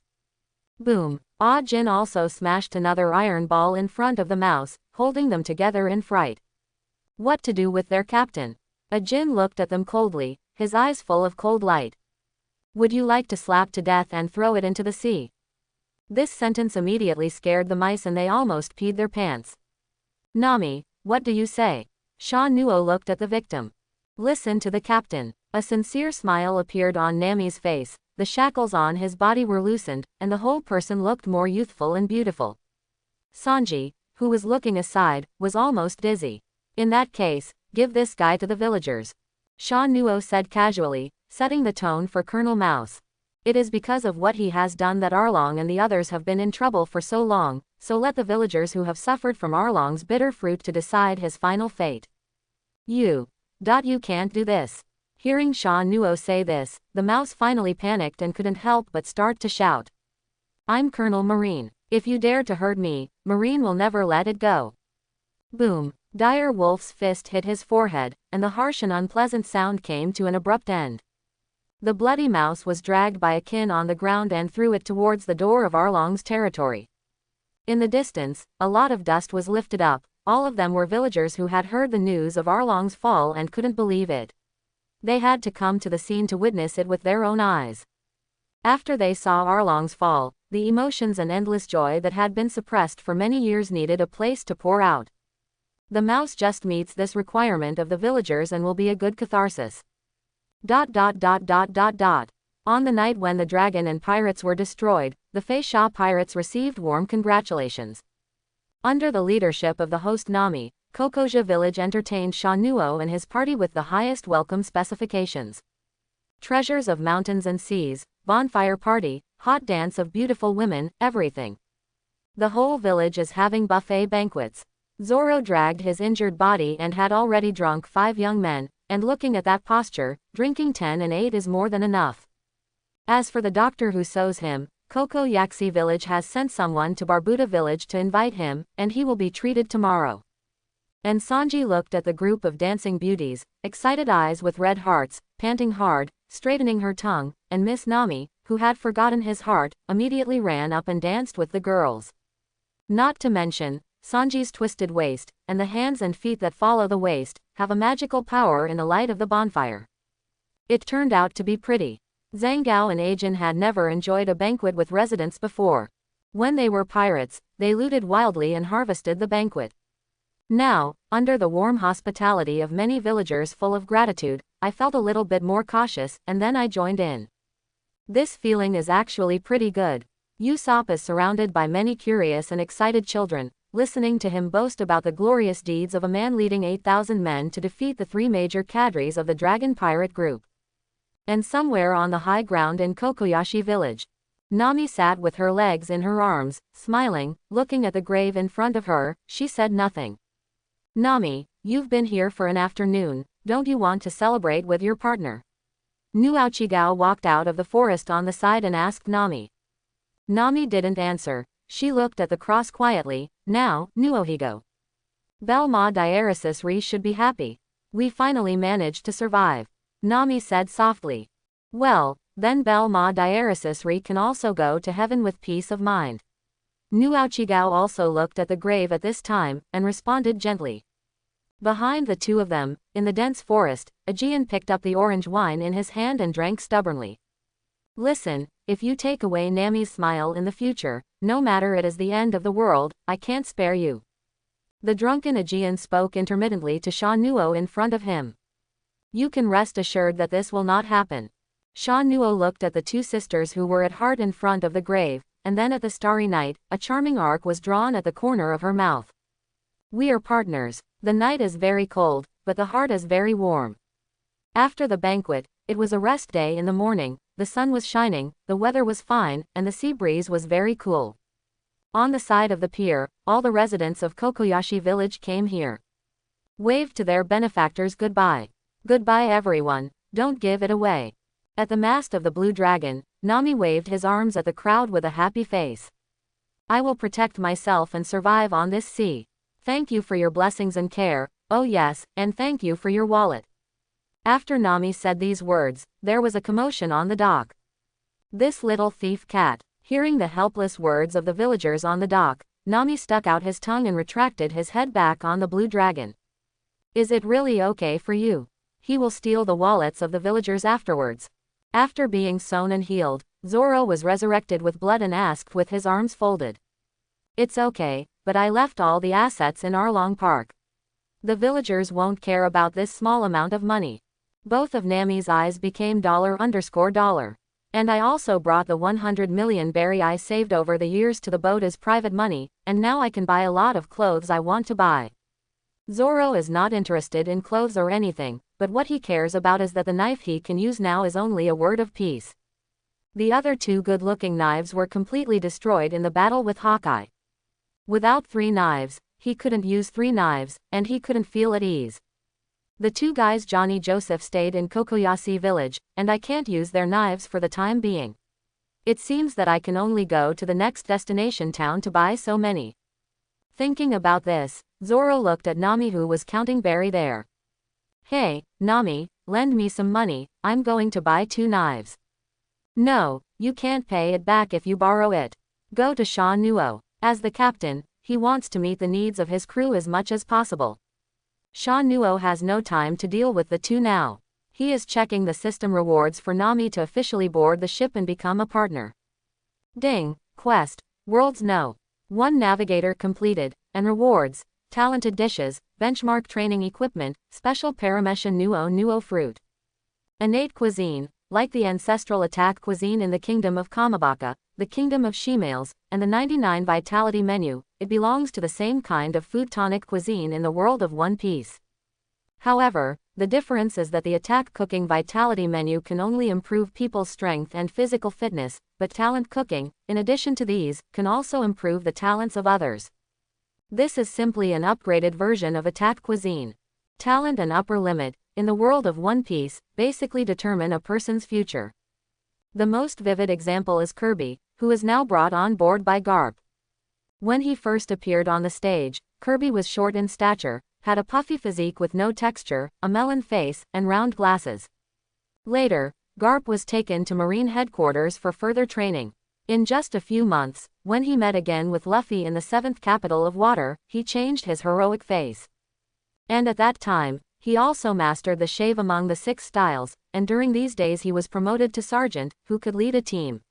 Speaker 1: Boom. Ah Jin also smashed another iron ball in front of the mouse, holding them together in fright. What to do with their captain? Ah Jin looked at them coldly, his eyes full of cold light. Would you like to slap to death and throw it into the sea? This sentence immediately scared the mice and they almost peed their pants. Nami, what do you say? Sha Nuo looked at the victim. Listen to the captain. A sincere smile appeared on Nami's face, the shackles on his body were loosened, and the whole person looked more youthful and beautiful. Sanji, who was looking aside, was almost dizzy. In that case, give this guy to the villagers. Sha Nuo said casually, setting the tone for Colonel Mouse. It is because of what he has done that Arlong and the others have been in trouble for so long, so let the villagers who have suffered from Arlong's bitter fruit to decide his final fate. You can't do this. Hearing Sha Nuo say this, the mouse finally panicked and couldn't help but start to shout. I'm Colonel Marine. If you dare to hurt me, Marine will never let it go. Boom. Dire Wolf's fist hit his forehead, and the harsh and unpleasant sound came to an abrupt end. The bloody mouse was dragged by a kin on the ground and threw it towards the door of Arlong's territory. In the distance, a lot of dust was lifted up. All of them were villagers who had heard the news of Arlong's fall and couldn't believe it. They had to come to the scene to witness it with their own eyes. After they saw Arlong's fall, the emotions and endless joy that had been suppressed for many years needed a place to pour out. The mouse just meets this requirement of the villagers and will be a good catharsis. On the night when the dragon and pirates were destroyed, the Fei Sha pirates received warm congratulations. Under the leadership of the host Nami, Kokoja village entertained Sha Nuo and his party with the highest welcome specifications. Treasures of mountains and seas, bonfire party, hot dance of beautiful women, everything. The whole village is having buffet banquets. Zoro dragged his injured body and had already drunk 5 young men, and looking at that posture, drinking 10 and 8 is more than enough. As for the doctor who sews him, Kokoyaksi village has sent someone to Barbuda village to invite him, and he will be treated tomorrow. And Sanji looked at the group of dancing beauties, excited eyes with red hearts, panting hard, straightening her tongue, and Miss Nami, who had forgotten his heart, immediately ran up and danced with the girls. Not to mention, Sanji's twisted waist, and the hands and feet that follow the waist, have a magical power in the light of the bonfire. It turned out to be pretty. Zhangao and Ajin had never enjoyed a banquet with residents before. When they were pirates, they looted wildly and harvested the banquet. Now, under the warm hospitality of many villagers full of gratitude, I felt a little bit more cautious, and then I joined in. This feeling is actually pretty good. Usopp is surrounded by many curious and excited children, listening to him boast about the glorious deeds of a man leading 8,000 men to defeat the 3 major cadres of the dragon pirate group. And somewhere on the high ground in Kokoyashi village, Nami sat with her legs in her arms, smiling, looking at the grave in front of her. She said nothing. Nami, you've been here for an afternoon, don't you want to celebrate with your partner? Nuauchigao walked out of the forest on the side and asked Nami. Nami didn't answer. She looked at the cross quietly. Now, Nuohigo. Belma Diaresis Re should be happy. We finally managed to survive. Nami said softly. Well, then Belma Diaresis Re can also go to heaven with peace of mind. Nuauchigao also looked at the grave at this time, and responded gently. Behind the two of them, in the dense forest, Aegean picked up the orange wine in his hand and drank stubbornly. Listen, if you take away Nami's smile in the future, no matter it is the end of the world, I can't spare you. The drunken Aegean spoke intermittently to Sha Nuo in front of him. You can rest assured that this will not happen. Sha Nuo looked at the 2 sisters who were at heart in front of the grave, and then at the starry night. A charming arc was drawn at the corner of her mouth. We are partners. The night is very cold, but the heart is very warm. After the banquet, it was a rest day in the morning. The sun was shining, the weather was fine, and the sea breeze was very cool. On the side of the pier, all the residents of Kokoyashi village came here. Waved to their benefactors goodbye. Goodbye everyone, don't give it away. At the mast of the Blue Dragon, Nami waved his arms at the crowd with a happy face. I will protect myself and survive on this sea. Thank you for your blessings and care, oh yes, and thank you for your wallet. After Nami said these words, there was a commotion on the dock. This little thief cat. Hearing the helpless words of the villagers on the dock, Nami stuck out his tongue and retracted his head back on the Blue Dragon. Is it really okay for you? He will steal the wallets of the villagers afterwards. After being sewn and healed, Zoro was resurrected with blood and asked with his arms folded. It's okay, but I left all the assets in Arlong Park. The villagers won't care about this small amount of money. Both of Nami's eyes became $_. And I also brought the 100 million berry I saved over the years to the boat as private money, and now I can buy a lot of clothes I want to buy. Zoro is not interested in clothes or anything, but what he cares about is that the knife he can use now is only a word of peace. The other two good-looking knives were completely destroyed in the battle with Hawkeye. Without 3 knives, he couldn't use 3 knives, and he couldn't feel at ease. The 2 guys Johnny Joseph stayed in Kokoyashi village, and I can't use their knives for the time being. It seems that I can only go to the next destination town to buy so many. Thinking about this, Zoro looked at Nami who was counting berry there. Hey, Nami, lend me some money, I'm going to buy 2 knives. No, you can't pay it back if you borrow it. Go to Sha Nuo. As the captain, he wants to meet the needs of his crew as much as possible. Sha Nuo has no time to deal with the 2 now. He is checking the system rewards for Nami to officially board the ship and become a partner. Ding, quest, worlds no. 1 navigator completed, and rewards, talented dishes, benchmark training equipment, special paramesha nuo fruit. Innate cuisine, like the ancestral attack cuisine in the kingdom of Kamabaka, the kingdom of Shemales, and the 99 vitality menu, it belongs to the same kind of food tonic cuisine in the world of One Piece. However, the difference is that the attack cooking vitality menu can only improve people's strength and physical fitness, but talent cooking, in addition to these, can also improve the talents of others. This is simply an upgraded version of attack cuisine. Talent and upper limit, in the world of One Piece, basically determine a person's future. The most vivid example is Kirby, who is now brought on board by Garp. When he first appeared on the stage, Kirby was short in stature, had a puffy physique with no texture, a melon face, and round glasses. Later, Garp was taken to Marine headquarters for further training. In just a few months, when he met again with Luffy in the 7th capital of water, he changed his heroic face. And at that time, he also mastered the shave among the 6 styles, and during these days he was promoted to sergeant, who could lead a team.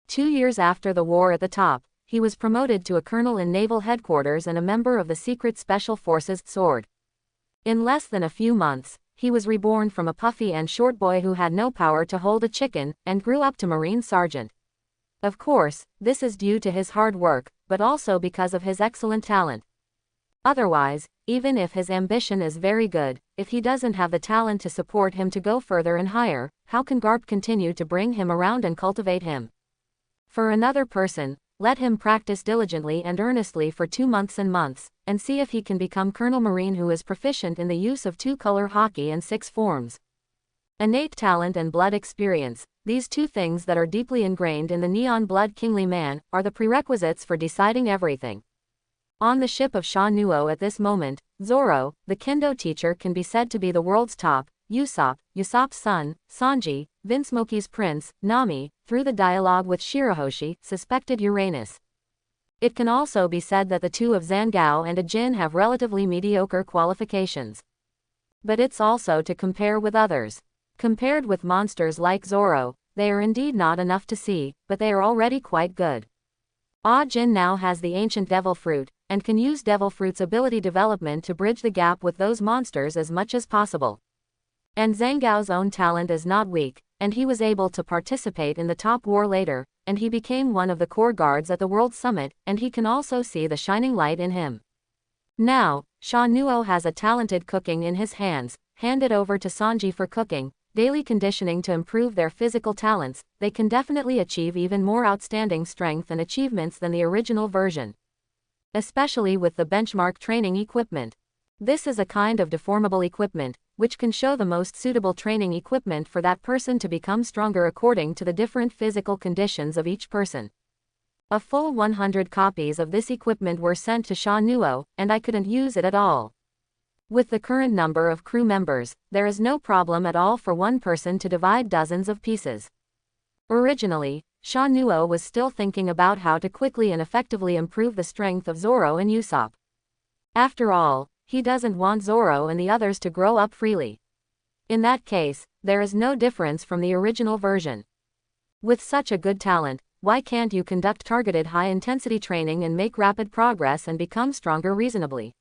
Speaker 1: 2 years after the war at the top, he was promoted to a colonel in naval headquarters and a member of the Secret Special Forces Sword. In less than a few months, he was reborn from a puffy and short boy who had no power to hold a chicken, and grew up to Marine sergeant. Of course, this is due to his hard work, but also because of his excellent talent. Otherwise, even if his ambition is very good, if he doesn't have the talent to support him to go further and higher, how can Garp continue to bring him around and cultivate him? For another person, let him practice diligently and earnestly for 2 months and months, and see if he can become Colonel Marine who is proficient in the use of 2-color hockey and 6 forms. Innate talent and blood experience, these 2 things that are deeply ingrained in the neon blood kingly man, are the prerequisites for deciding everything. On the ship of Sha Nuo at this moment, Zoro, the kendo teacher, can be said to be the world's top, Usopp's son, Sanji, Vinsmoky's prince, Nami, through the dialogue with Shirahoshi, suspected Uranus. It can also be said that the 2 of Zangao and Ajin have relatively mediocre qualifications. But it's also to compare with others. Compared with monsters like Zoro, they are indeed not enough to see, but they are already quite good. Ajin now has the ancient devil fruit, and can use devil fruit's ability development to bridge the gap with those monsters as much as possible. And Zangao's own talent is not weak, and he was able to participate in the top war later, and he became one of the core guards at the World Summit, and he can also see the shining light in him. Now, Sha Nuo has a talented cooking in his hands, hand it over to Sanji for cooking, daily conditioning to improve their physical talents, they can definitely achieve even more outstanding strength and achievements than the original version. Especially with the benchmark training equipment. This is a kind of deformable equipment, which can show the most suitable training equipment for that person to become stronger according to the different physical conditions of each person. A full 100 copies of this equipment were sent to Sha Nuo, and I couldn't use it at all. With the current number of crew members, there is no problem at all for one person to divide dozens of pieces. Originally, Sha Nuo was still thinking about how to quickly and effectively improve the strength of Zoro and Usopp. After all, he doesn't want Zoro and the others to grow up freely. In that case, there is no difference from the original version. With such a good talent, why can't you conduct targeted high-intensity training and make rapid progress and become stronger reasonably?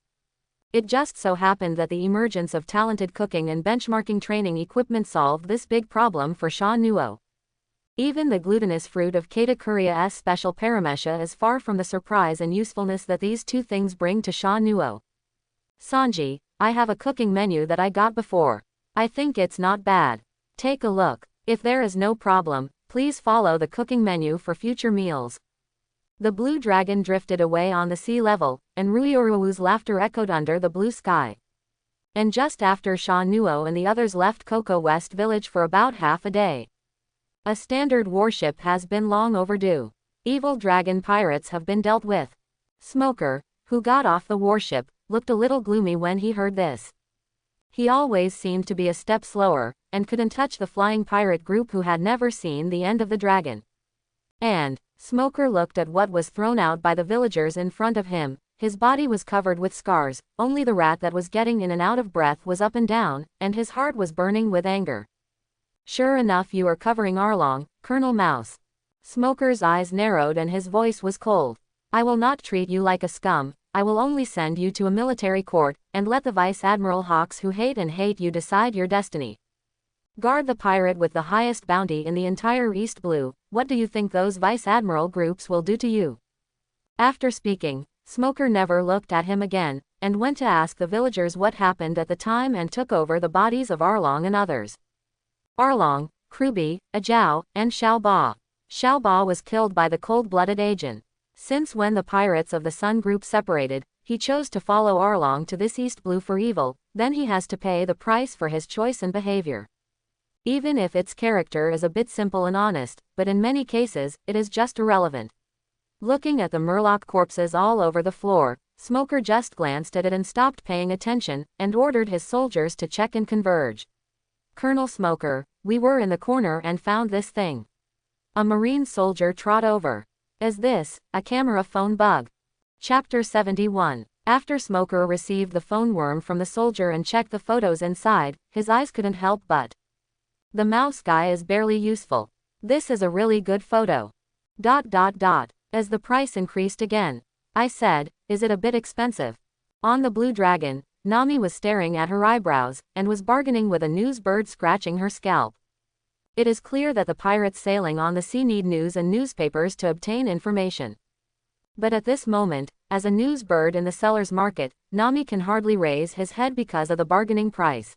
Speaker 1: It just so happened that the emergence of talented cooking and benchmarking training equipment solved this big problem for Sha Nuo. Even the glutinous fruit of Catharsis special paramesha is far from the surprise and usefulness that these two things bring to Sha Nuo. Sanji, I have a cooking menu that I got before. I think it's not bad. Take a look. If there is no problem, please follow the cooking menu for future meals. The blue dragon drifted away on the sea level, and Ruyoruwu's laughter echoed under the blue sky. And just after Sha Nuo and the others left Cocoa West Village for about half a day. A standard warship has been long overdue. Evil dragon pirates have been dealt with. Smoker, who got off the warship, looked a little gloomy when he heard this. He always seemed to be a step slower, and couldn't touch the flying pirate group who had never seen the end of the dragon. And Smoker looked at what was thrown out by the villagers in front of him. His body was covered with scars, only the rat that was getting in and out of breath was up and down, and his heart was burning with anger. Sure enough, you are covering Arlong, Colonel Mouse. Smoker's eyes narrowed and his voice was cold. I will not treat you like a scum. I will only send you to a military court, and let the Vice Admiral Hawks who hate you decide your destiny. Guard the pirate with the highest bounty in the entire East Blue. What do you think those Vice Admiral groups will do to you? After speaking, Smoker never looked at him again, and went to ask the villagers what happened at the time and took over the bodies of Arlong and others. Arlong, Kruby, Ajao, and Xiao Ba. Xiao Ba was killed by the cold-blooded agent. Since when the Pirates of the Sun group separated, he chose to follow Arlong to this East Blue for evil, then he has to pay the price for his choice and behavior. Even if its character is a bit simple and honest, but in many cases, it is just irrelevant. Looking at the murloc corpses all over the floor, Smoker just glanced at it and stopped paying attention, and ordered his soldiers to check and converge. Colonel Smoker, we were in the corner and found this thing. A Marine soldier trot over. Is this a camera phone bug? Chapter 71. After Smoker received the phone worm from the soldier and checked the photos inside, his eyes couldn't help but. The mouse guy is barely useful. This is a really good photo. ... As the price increased again. I said, is it a bit expensive? On the blue dragon, Nami was staring at her eyebrows, and was bargaining with a news bird scratching her scalp. It is clear that the pirates sailing on the sea need news and newspapers to obtain information. But at this moment, as a news bird in the seller's market, Nami can hardly raise his head because of the bargaining price.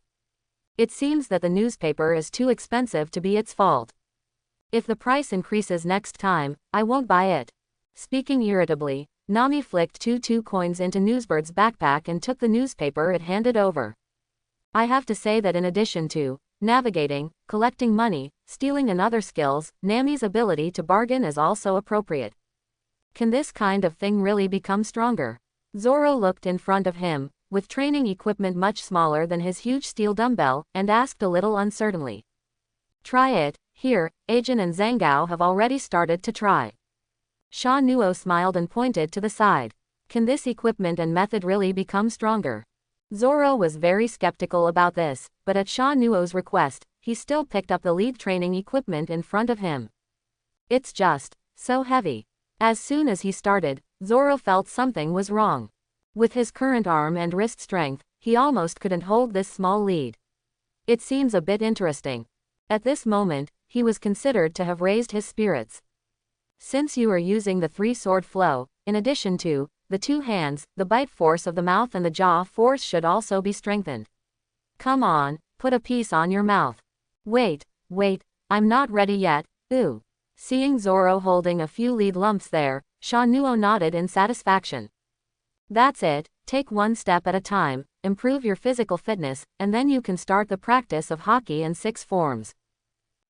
Speaker 1: It seems that the newspaper is too expensive to be its fault. If the price increases next time, I won't buy it. Speaking irritably, Nami flicked 2 coins into Newsbird's backpack and took the newspaper it handed over. I have to say that in addition to navigating, collecting money, stealing and other skills, Nami's ability to bargain is also appropriate. Can this kind of thing really become stronger? Zoro looked in front of him, with training equipment much smaller than his huge steel dumbbell, and asked a little uncertainly. Try it. Here, Ajin and Zhangao have already started to try. Sha Nuo smiled and pointed to the side. Can this equipment and method really become stronger? Zoro was very skeptical about this, but at Sha Nuo's request, he still picked up the lead training equipment in front of him. It's just so heavy. As soon as he started, Zoro felt something was wrong. With his current arm and wrist strength, he almost couldn't hold this small lead. It seems a bit interesting. At this moment, he was considered to have raised his spirits. Since you are using the 3-sword flow, in addition to the 2 hands, the bite force of the mouth and the jaw force should also be strengthened. Come on, put a piece on your mouth. Wait, I'm not ready yet, ooh. Seeing Zoro holding a few lead lumps there, Sha Nuo nodded in satisfaction. That's it, take one step at a time, improve your physical fitness, and then you can start the practice of hockey in 6 forms.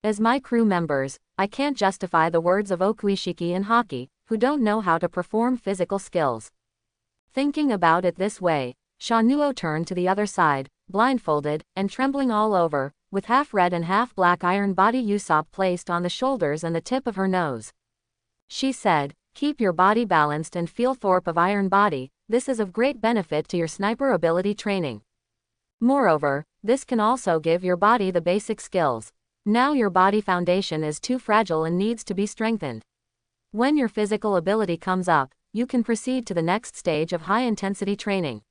Speaker 1: As my crew members, I can't justify the words of Okuishiki in hockey, who don't know how to perform physical skills. Thinking about it this way, Sha Nuo turned to the other side, blindfolded, and trembling all over, with half-red and half-black iron body Usopp placed on the shoulders and the tip of her nose. She said, keep your body balanced and feel Thorpe of iron body, this is of great benefit to your sniper ability training. Moreover, this can also give your body the basic skills. Now your body foundation is too fragile and needs to be strengthened. When your physical ability comes up, you can proceed to the next stage of high-intensity training.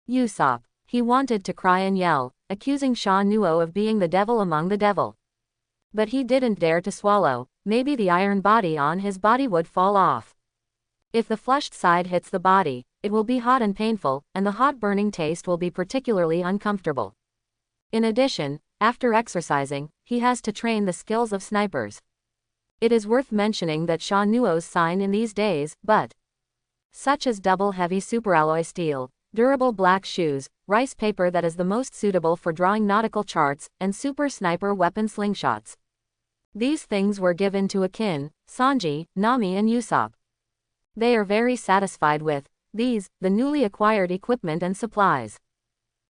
Speaker 1: Usopp. He wanted to cry and yell, accusing Sha Nuo of being the devil among the devil. But he didn't dare to swallow, maybe the iron body on his body would fall off. If the flushed side hits the body, it will be hot and painful, and the hot burning taste will be particularly uncomfortable. In addition, after exercising, he has to train the skills of snipers. It is worth mentioning that Sha Nuo's sign in these days, but such as double heavy superalloy steel, durable black shoes, rice paper that is the most suitable for drawing nautical charts, and super sniper weapon slingshots. These things were given to Akin, Sanji, Nami and Usopp. They are very satisfied with these, the newly acquired equipment and supplies.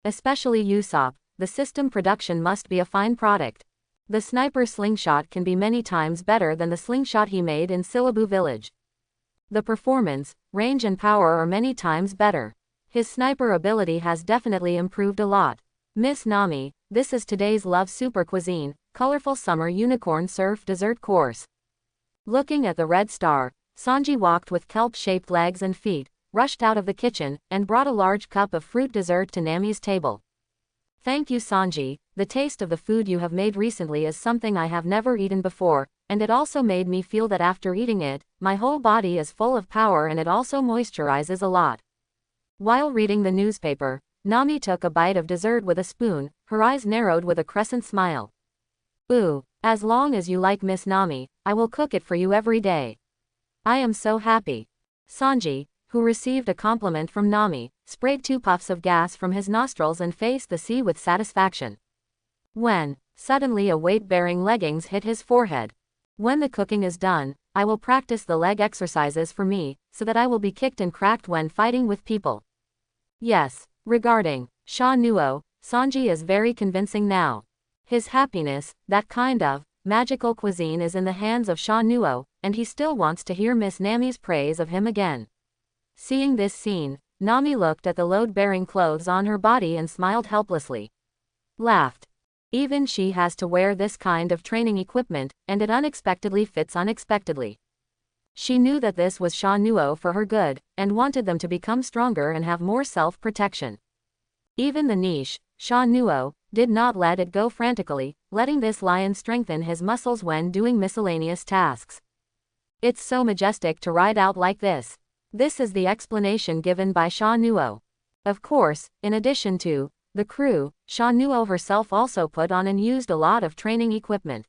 Speaker 1: Especially Usopp, the system production must be a fine product. The sniper slingshot can be many times better than the slingshot he made in Syllabu village. The performance, range and power are many times better. His sniper ability has definitely improved a lot. Miss Nami, this is today's love super cuisine, colorful summer unicorn surf dessert course. Looking at the red star, Sanji walked with kelp-shaped legs and feet, rushed out of the kitchen, and brought a large cup of fruit dessert to Nami's table. Thank you Sanji, the taste of the food you have made recently is something I have never eaten before, and it also made me feel that after eating it, my whole body is full of power and it also moisturizes a lot. While reading the newspaper, Nami took a bite of dessert with a spoon, her eyes narrowed with a crescent smile. Ooh, as long as you like Miss Nami, I will cook it for you every day. I am so happy. Sanji, who received a compliment from Nami, sprayed 2 puffs of gas from his nostrils and faced the sea with satisfaction. When, suddenly a weight-bearing leggings hit his forehead. When the cooking is done, I will practice the leg exercises for me, so that I will be kicked and cracked when fighting with people. Yes, regarding Sha Nuo, Sanji is very convincing now. His happiness, that kind of magical cuisine is in the hands of Sha Nuo, and he still wants to hear Miss Nami's praise of him again. Seeing this scene, Nami looked at the load-bearing clothes on her body and smiled helplessly. Laughed. Even she has to wear this kind of training equipment, and it unexpectedly fits unexpectedly. She knew that this was Sha Nuo for her good, and wanted them to become stronger and have more self-protection. Even the niche, Sha Nuo, did not let it go frantically, letting this lion strengthen his muscles when doing miscellaneous tasks. It's so majestic to ride out like this. This is the explanation given by Sha Nuo. Of course, in addition to the crew, Sha Nuo herself also put on and used a lot of training equipment.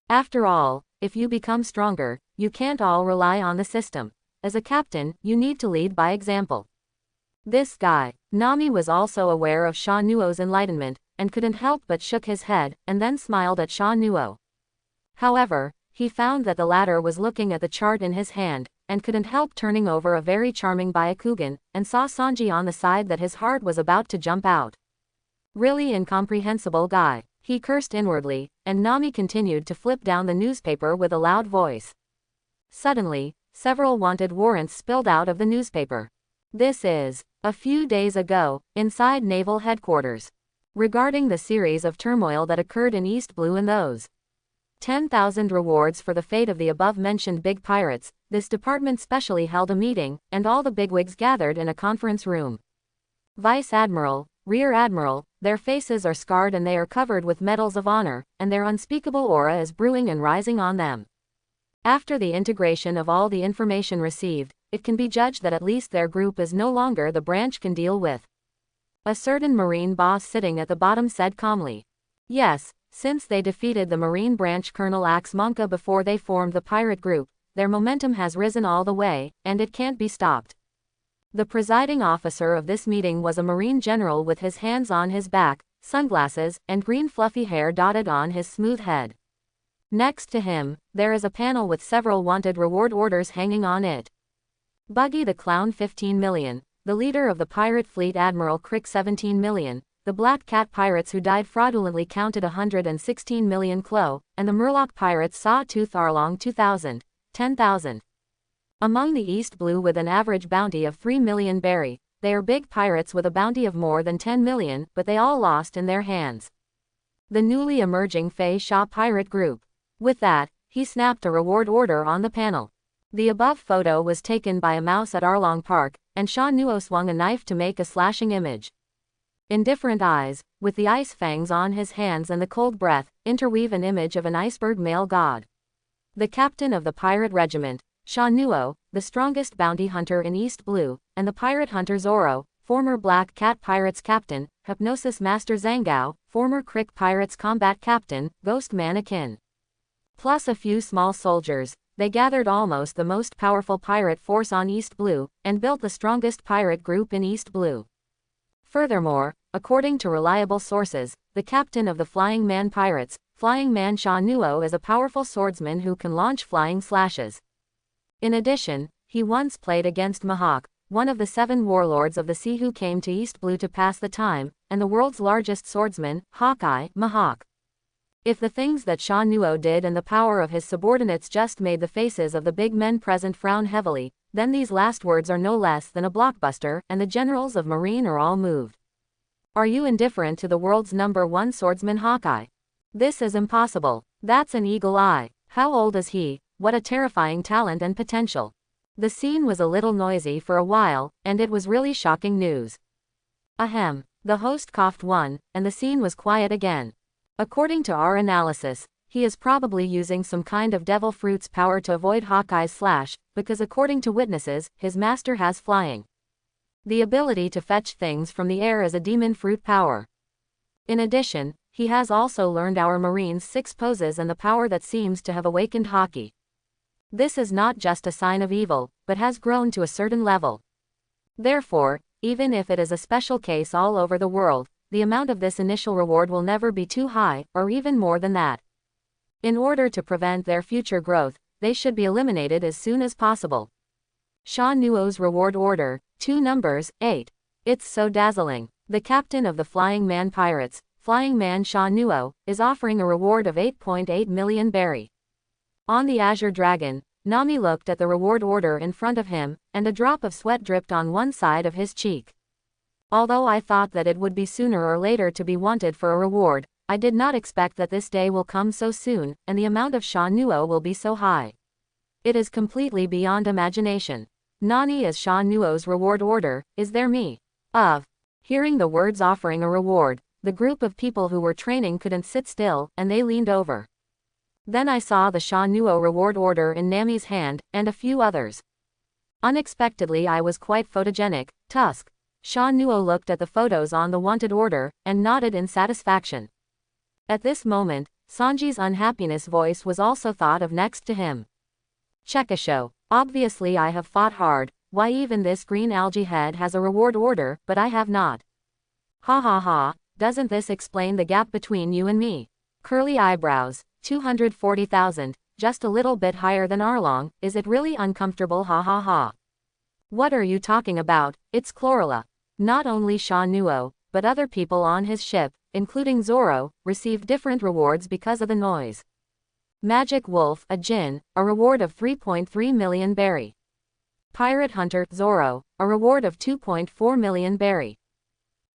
Speaker 1: After all, if you become stronger, you can't all rely on the system. As a captain, you need to lead by example. This guy, Nami was also aware of Sha Nuo's enlightenment, and couldn't help but shook his head, and then smiled at Sha Nuo. However, he found that the latter was looking at the chart in his hand, and couldn't help turning over a very charming Byakugan, and saw Sanji on the side that his heart was about to jump out. Really incomprehensible guy, he cursed inwardly, and Nami continued to flip down the newspaper with a loud voice. Suddenly, several wanted warrants spilled out of the newspaper. This is a few days ago, inside Naval Headquarters. Regarding the series of turmoil that occurred in East Blue and those 10,000 rewards for the fate of the above-mentioned big pirates, this department specially held a meeting, and all the bigwigs gathered in a conference room. Vice Admiral, Rear Admiral, their faces are scarred and they are covered with medals of honor, and their unspeakable aura is brewing and rising on them. After the integration of all the information received, it can be judged that at least their group is no longer the branch can deal with. A certain Marine boss sitting at the bottom said calmly. Yes, since they defeated the Marine branch Colonel Axe Monka before they formed the pirate group, their momentum has risen all the way, and it can't be stopped. The presiding officer of this meeting was a Marine general with his hands on his back, sunglasses, and green fluffy hair dotted on his smooth head. Next to him, there is a panel with several wanted reward orders hanging on it. Buggy the Clown 15 million, the leader of the pirate fleet Admiral Crick 17 million, the Black Cat pirates who died fraudulently counted 116 million Klo, and the Murloc pirates Sawtooth Arlong 2,000, 10,000. Among the East Blue with an average bounty of 3 million berry, they are big pirates with a bounty of more than 10 million, but they all lost in their hands. The newly emerging Fei Sha pirate group. With that, he snapped a reward order on the panel. The above photo was taken by a mouse at Arlong Park, and Sha Nuo swung a knife to make a slashing image. Indifferent eyes, with the ice fangs on his hands and the cold breath, interweave an image of an iceberg male god. The captain of the pirate regiment, Sha Nuo, the strongest bounty hunter in East Blue, and the pirate hunter Zoro, former Black Cat Pirates captain, Hypnosis Master Zhangao, former Crick Pirates combat captain, Ghost Mannequin. Plus a few small soldiers, they gathered almost the most powerful pirate force on East Blue, and built the strongest pirate group in East Blue. Furthermore, according to reliable sources, the captain of the Flying Man Pirates, Flying Man Sha Nuo, is a powerful swordsman who can launch flying slashes. In addition, he once played against Mihawk, one of the 7 warlords of the sea who came to East Blue to pass the time, and the world's largest swordsman, Hawkeye, Mihawk. If the things that Sha Nuo did and the power of his subordinates just made the faces of the big men present frown heavily, then these last words are no less than a blockbuster, and the generals of Marine are all moved. Are you indifferent to the world's #1 swordsman Hawkeye? This is impossible. That's an eagle eye. How old is he? What a terrifying talent and potential. The scene was a little noisy for a while, and it was really shocking news. Ahem. The host coughed one, and the scene was quiet again. According to our analysis, he is probably using some kind of devil fruit's power to avoid Hawkeye's slash, because according to witnesses, his master has flying. The ability to fetch things from the air is a demon fruit power. In addition, he has also learned our Marine's 6 poses and the power that seems to have awakened Haki. This is not just a sign of evil, but has grown to a certain level. Therefore, even if it is a special case all over the world, the amount of this initial reward will never be too high, or even more than that. In order to prevent their future growth, they should be eliminated as soon as possible. Sha Nuo's reward order, 2 numbers, 8. It's so dazzling. The captain of the Flying Man Pirates, Flying Man Sha Nuo, is offering a reward of 8.8 million berry. On the Azure Dragon, Nami looked at the reward order in front of him, and a drop of sweat dripped on one side of his cheek. Although I thought that it would be sooner or later to be wanted for a reward, I did not expect that this day will come so soon, and the amount of Sha Nuo will be so high. It is completely beyond imagination. Nani is Sha Nuo's reward order, is there me? Of. Hearing the words offering a reward, the group of people who were training couldn't sit still, and they leaned over. Then I saw the Sha Nuo reward order in Nami's hand, and a few others. Unexpectedly I was quite photogenic, Tusk. Sha Nuo looked at the photos on the wanted order, and nodded in satisfaction. At this moment, Sanji's unhappiness voice was also thought of next to him. Check a show. Obviously I have fought hard, why even this green algae head has a reward order, but I have not. Ha ha ha, doesn't this explain the gap between you and me? Curly eyebrows, 240,000, just a little bit higher than Arlong, is it really uncomfortable ha ha ha. What are you talking about, it's Chlorella. Not only Sha Nuo, but other people on his ship, including Zoro, received different rewards because of the noise. Magic Wolf, a Jin, a reward of 3.3 million berry. Pirate Hunter, Zoro, a reward of 2.4 million berry.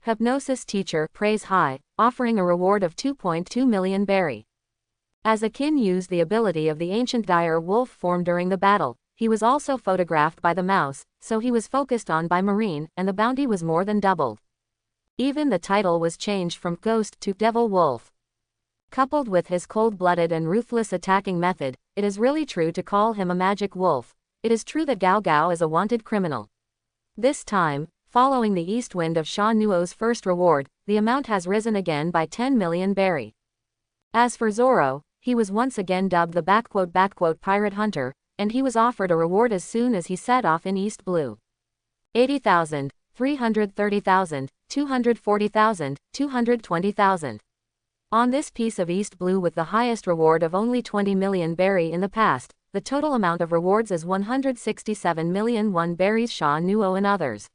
Speaker 1: Hypnosis Teacher, Praise High, offering a reward of 2.2 million berry. As Akin used the ability of the ancient dire wolf form during the battle, he was also photographed by the mouse, so he was focused on by Marine, and the bounty was more than doubled. Even the title was changed from Ghost to Devil Wolf. Coupled with his cold-blooded and ruthless attacking method, it is really true to call him a magic wolf. It is true that Gao Gao is a wanted criminal. This time, following the east wind of Sha Nuo's first reward, the amount has risen again by 10 million berry. As for Zoro, he was once again dubbed the Pirate Hunter, and he was offered a reward as soon as he set off in East Blue. 80,000, 330,000, 240,000, 220,000. On this piece of East Blue with the highest reward of only 20 million berry in the past, the total amount of rewards is 167 million one berries Sha Nuo and others.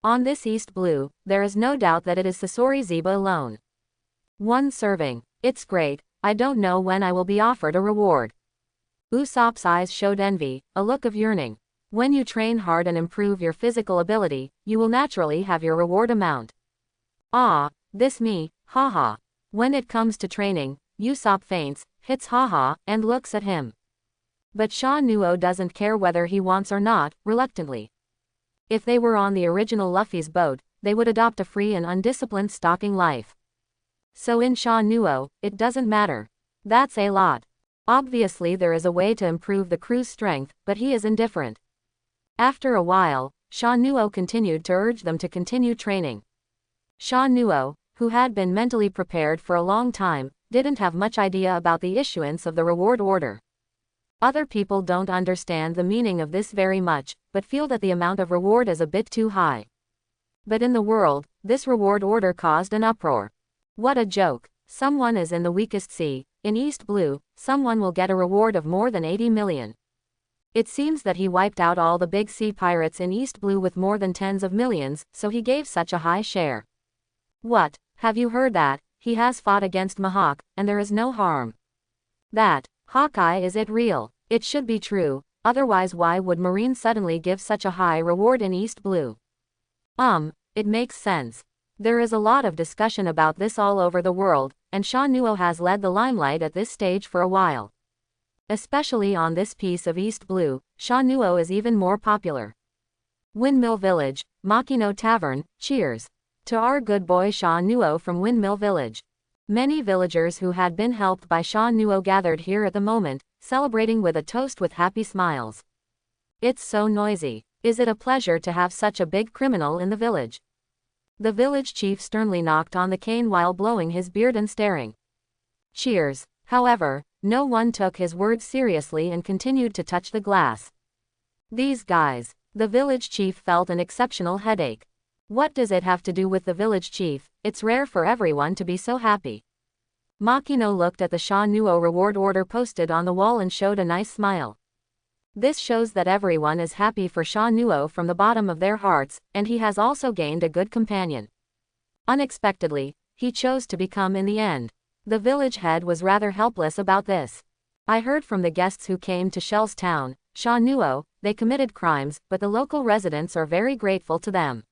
Speaker 1: On this East Blue, there is no doubt that it is Sasori Zeba alone. 1 serving. It's great, I don't know when I will be offered a reward. Usopp's eyes showed envy, a look of yearning. When you train hard and improve your physical ability, you will naturally have your reward amount. Ah, this me, haha. When it comes to training, Usopp faints, hits haha, and looks at him. But Sha Nuo doesn't care whether he wants or not, reluctantly. If they were on the original Luffy's boat, they would adopt a free and undisciplined stalking life. So in Sha Nuo, it doesn't matter. That's a lot. Obviously there is a way to improve the crew's strength, but he is indifferent. After a while, Sha Nuo continued to urge them to continue training. Sha Nuo, who had been mentally prepared for a long time, didn't have much idea about the issuance of the reward order. Other people don't understand the meaning of this very much, but feel that the amount of reward is a bit too high. But in the world, this reward order caused an uproar. What a joke. Someone is in the weakest sea, in East Blue, someone will get a reward of more than 80 million. It seems that he wiped out all the big sea pirates in East Blue with more than tens of millions, so he gave such a high share. What, have you heard that? He has fought against Mihawk, and there is no harm. That, Hawkeye, is it real? It should be true, otherwise why would Marine suddenly give such a high reward in East Blue? It makes sense. There is a lot of discussion about this all over the world, and Sha Nuo has led the limelight at this stage for a while. Especially on this piece of East Blue, Sha Nuo is even more popular. Windmill Village, Makino Tavern, cheers. To our good boy Sha Nuo from Windmill Village. Many villagers who had been helped by Sha Nuo gathered here at the moment, celebrating with a toast with happy smiles. It's so noisy. Is it a pleasure to have such a big criminal in the village? The village chief sternly knocked on the cane while blowing his beard and staring. Cheers. However, no one took his words seriously and continued to touch the glass. These guys. The village chief felt an exceptional headache. What does it have to do with the village chief? It's rare for everyone to be so happy. Makino looked at the Sha Nuo reward order posted on the wall and showed a nice smile. This shows that everyone is happy for Sha Nuo from the bottom of their hearts, and he has also gained a good companion. Unexpectedly, he chose to become in the end. The village head was rather helpless about this. I heard from the guests who came to Shell's town, Sha Nuo, they committed crimes, but the local residents are very grateful to them.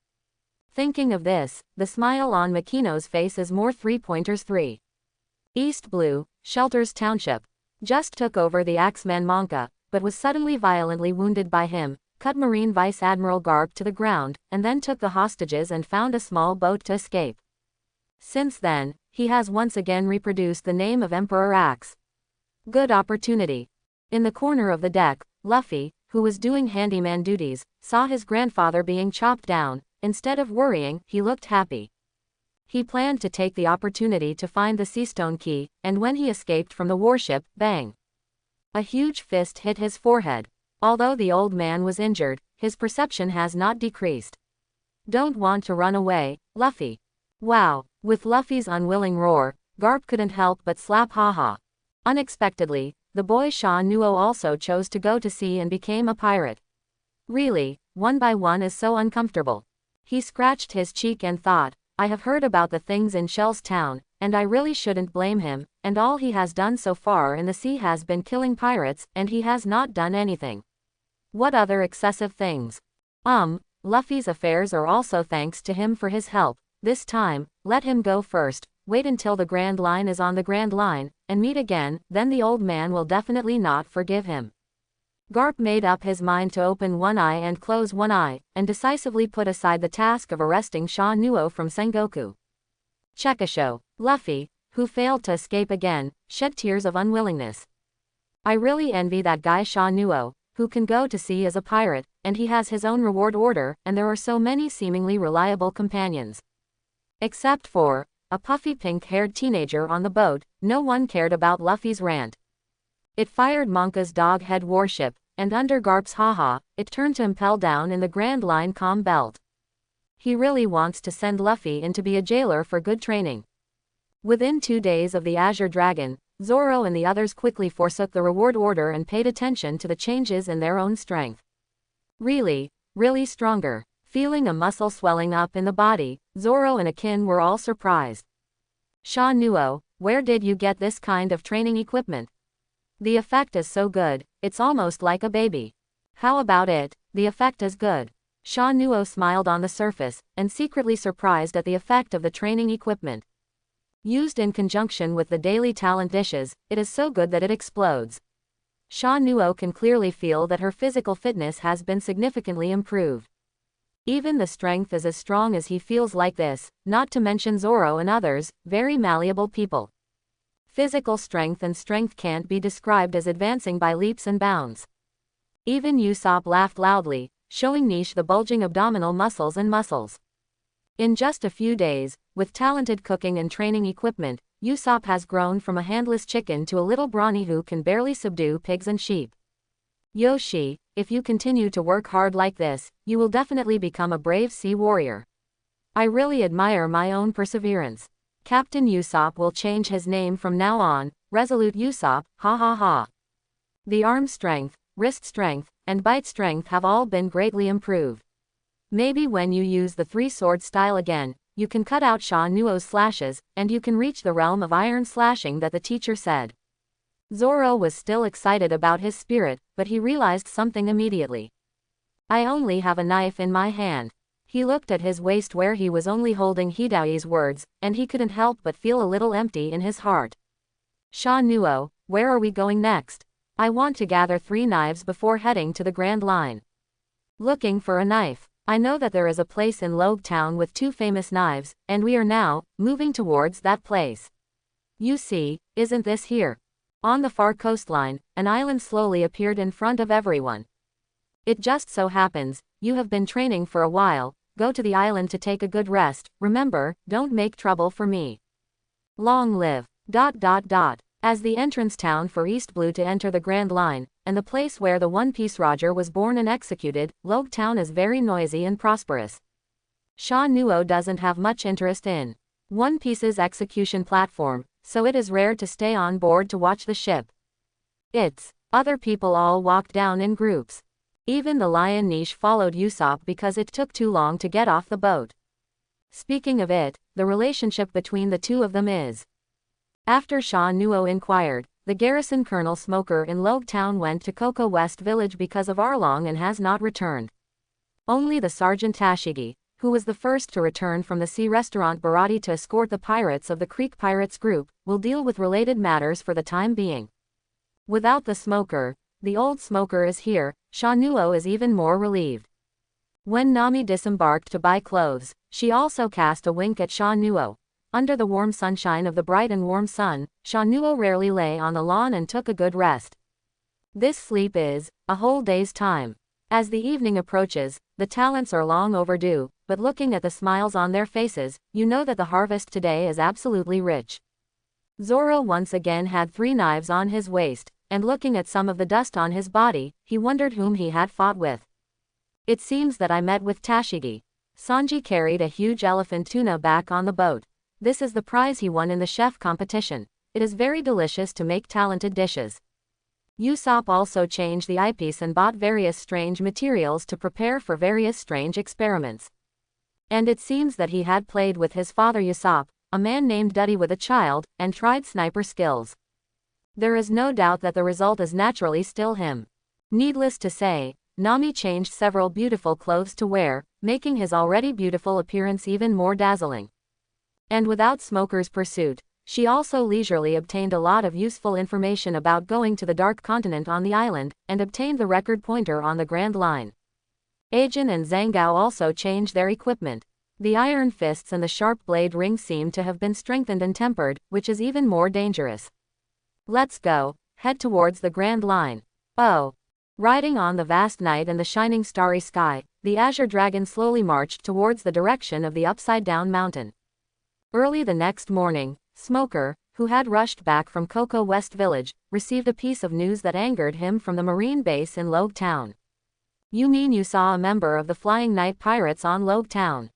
Speaker 1: Thinking of this, the smile on Makino's face is more 3.3. East Blue, Shelters Township. Just took over the Axeman Monka, but was suddenly violently wounded by him, cut Marine Vice Admiral Garp to the ground, and then took the hostages and found a small boat to escape. Since then, he has once again reproduced the name of Emperor Axe. Good opportunity. In the corner of the deck, Luffy, who was doing handyman duties, saw his grandfather being chopped down. Instead of worrying, he looked happy. He planned to take the opportunity to find the Seastone Key, and when he escaped from the warship, bang! A huge fist hit his forehead. Although the old man was injured, his perception has not decreased. Don't want to run away, Luffy. Wow! With Luffy's unwilling roar, Garp couldn't help but slap haha. Unexpectedly, the boy Sha Nuo also chose to go to sea and became a pirate. Really, one by one is so uncomfortable. He scratched his cheek and thought, I have heard about the things in Shell's town, and I really shouldn't blame him, and all he has done so far in the sea has been killing pirates, and he has not done anything. What other excessive things? Luffy's affairs are also thanks to him for his help. This time, let him go first, wait until the Grand Line is on the Grand Line, and meet again, then the old man will definitely not forgive him. Garp made up his mind to open one eye and close one eye, and decisively put aside the task of arresting Sha Nuo from Sengoku. Chekisho. Luffy, who failed to escape again, shed tears of unwillingness. I really envy that guy Sha Nuo, who can go to sea as a pirate, and he has his own reward order, and there are so many seemingly reliable companions. Except for a puffy pink-haired teenager on the boat, no one cared about Luffy's rant. It fired Monka's dog-head warship, and under Garp's haha, it turned to impel down in the Grand Line comm belt. He really wants to send Luffy in to be a jailer for good training. Within 2 days of the Azure Dragon, Zoro and the others quickly forsook the reward order and paid attention to the changes in their own strength. Really stronger. Feeling a muscle swelling up in the body, Zoro and Akin were all surprised. Sha Nuo, where did you get this kind of training equipment? The effect is so good, it's almost like a baby. How about it? The effect is good. Sha Nuo smiled on the surface, and secretly surprised at the effect of the training equipment. Used in conjunction with the daily talent dishes, it is so good that it explodes. Sha Nuo can clearly feel that her physical fitness has been significantly improved. Even the strength is as strong as he feels like this, not to mention Zoro and others, very malleable people. Physical strength and strength can't be described as advancing by leaps and bounds. Even Usopp laughed loudly, showing Niche the bulging abdominal muscles and muscles. In just a few days, with talented cooking and training equipment, Usopp has grown from a handless chicken to a little brawny who can barely subdue pigs and sheep. Yoshi, if you continue to work hard like this, you will definitely become a brave sea warrior. I really admire my own perseverance. Captain Usopp will change his name from now on, Resolute Usopp, ha ha ha. The arm strength, wrist strength, and bite strength have all been greatly improved. Maybe when you use the three-sword style again, you can cut out Sha Nuo's slashes, and you can reach the realm of iron slashing that the teacher said. Zoro was still excited about his spirit, but he realized something immediately. I only have a knife in my hand. He looked at his waist where he was only holding Hidao's words, and he couldn't help but feel a little empty in his heart. Sha Nuo, where are we going next? I want to gather 3 knives before heading to the Grand Line. Looking for a knife. I know that there is a place in Loguetown with 2 famous knives, and we are now moving towards that place. You see, isn't this here? On the far coastline, an island slowly appeared in front of everyone. It just so happens, you have been training for a while, go to the island to take a good rest, remember, don't make trouble for me. Long live. ... As the entrance town for East Blue to enter the Grand Line, and the place where the One Piece Roger was born and executed, Loguetown is very noisy and prosperous. Sha Nuo doesn't have much interest in One Piece's execution platform, so it is rare to stay on board to watch the ship. Other people all walked down in groups. Even the lion Niche followed Usopp because it took too long to get off the boat. Speaking of it, the relationship between the two of them is. After Sha Nuo inquired, the garrison colonel Smoker in Loguetown went to Cocoa West Village because of Arlong and has not returned. Only the Sergeant Tashigi, who was the first to return from the sea restaurant Barati to escort the pirates of the Creek Pirates group, will deal with related matters for the time being. Without the Smoker, the old Smoker is here, Sha Nuo is even more relieved. When Nami disembarked to buy clothes, she also cast a wink at Sha Nuo. Under the warm sunshine of the bright and warm sun, Sha Nuo rarely lay on the lawn and took a good rest. This sleep is a whole day's time. As the evening approaches, the talents are long overdue, but looking at the smiles on their faces, you know that the harvest today is absolutely rich. Zoro once again had 3 knives on his waist, and looking at some of the dust on his body, he wondered whom he had fought with. It seems that I met with Tashigi. Sanji carried a huge elephant tuna back on the boat. This is the prize he won in the chef competition. It is very delicious to make talented dishes. Usopp also changed the eyepiece and bought various strange materials to prepare for various strange experiments. And it seems that he had played with his father Usopp, a man named Duddy with a child, and tried sniper skills. There is no doubt that the result is naturally still him. Needless to say, Nami changed several beautiful clothes to wear, making his already beautiful appearance even more dazzling. And without Smoker's pursuit, she also leisurely obtained a lot of useful information about going to the Dark Continent on the island, and obtained the record pointer on the Grand Line. Ajin and Zhangao also changed their equipment. The iron fists and the sharp blade ring seem to have been strengthened and tempered, which is even more dangerous. Let's go, head towards the Grand Line. Oh. Riding on the vast night and the shining starry sky, the Azure Dragon slowly marched towards the direction of the upside-down mountain. Early the next morning, Smoker, who had rushed back from Cocoa West Village, received a piece of news that angered him from the marine base in Loguetown. You mean you saw a member of the Flying Night Pirates on Loguetown?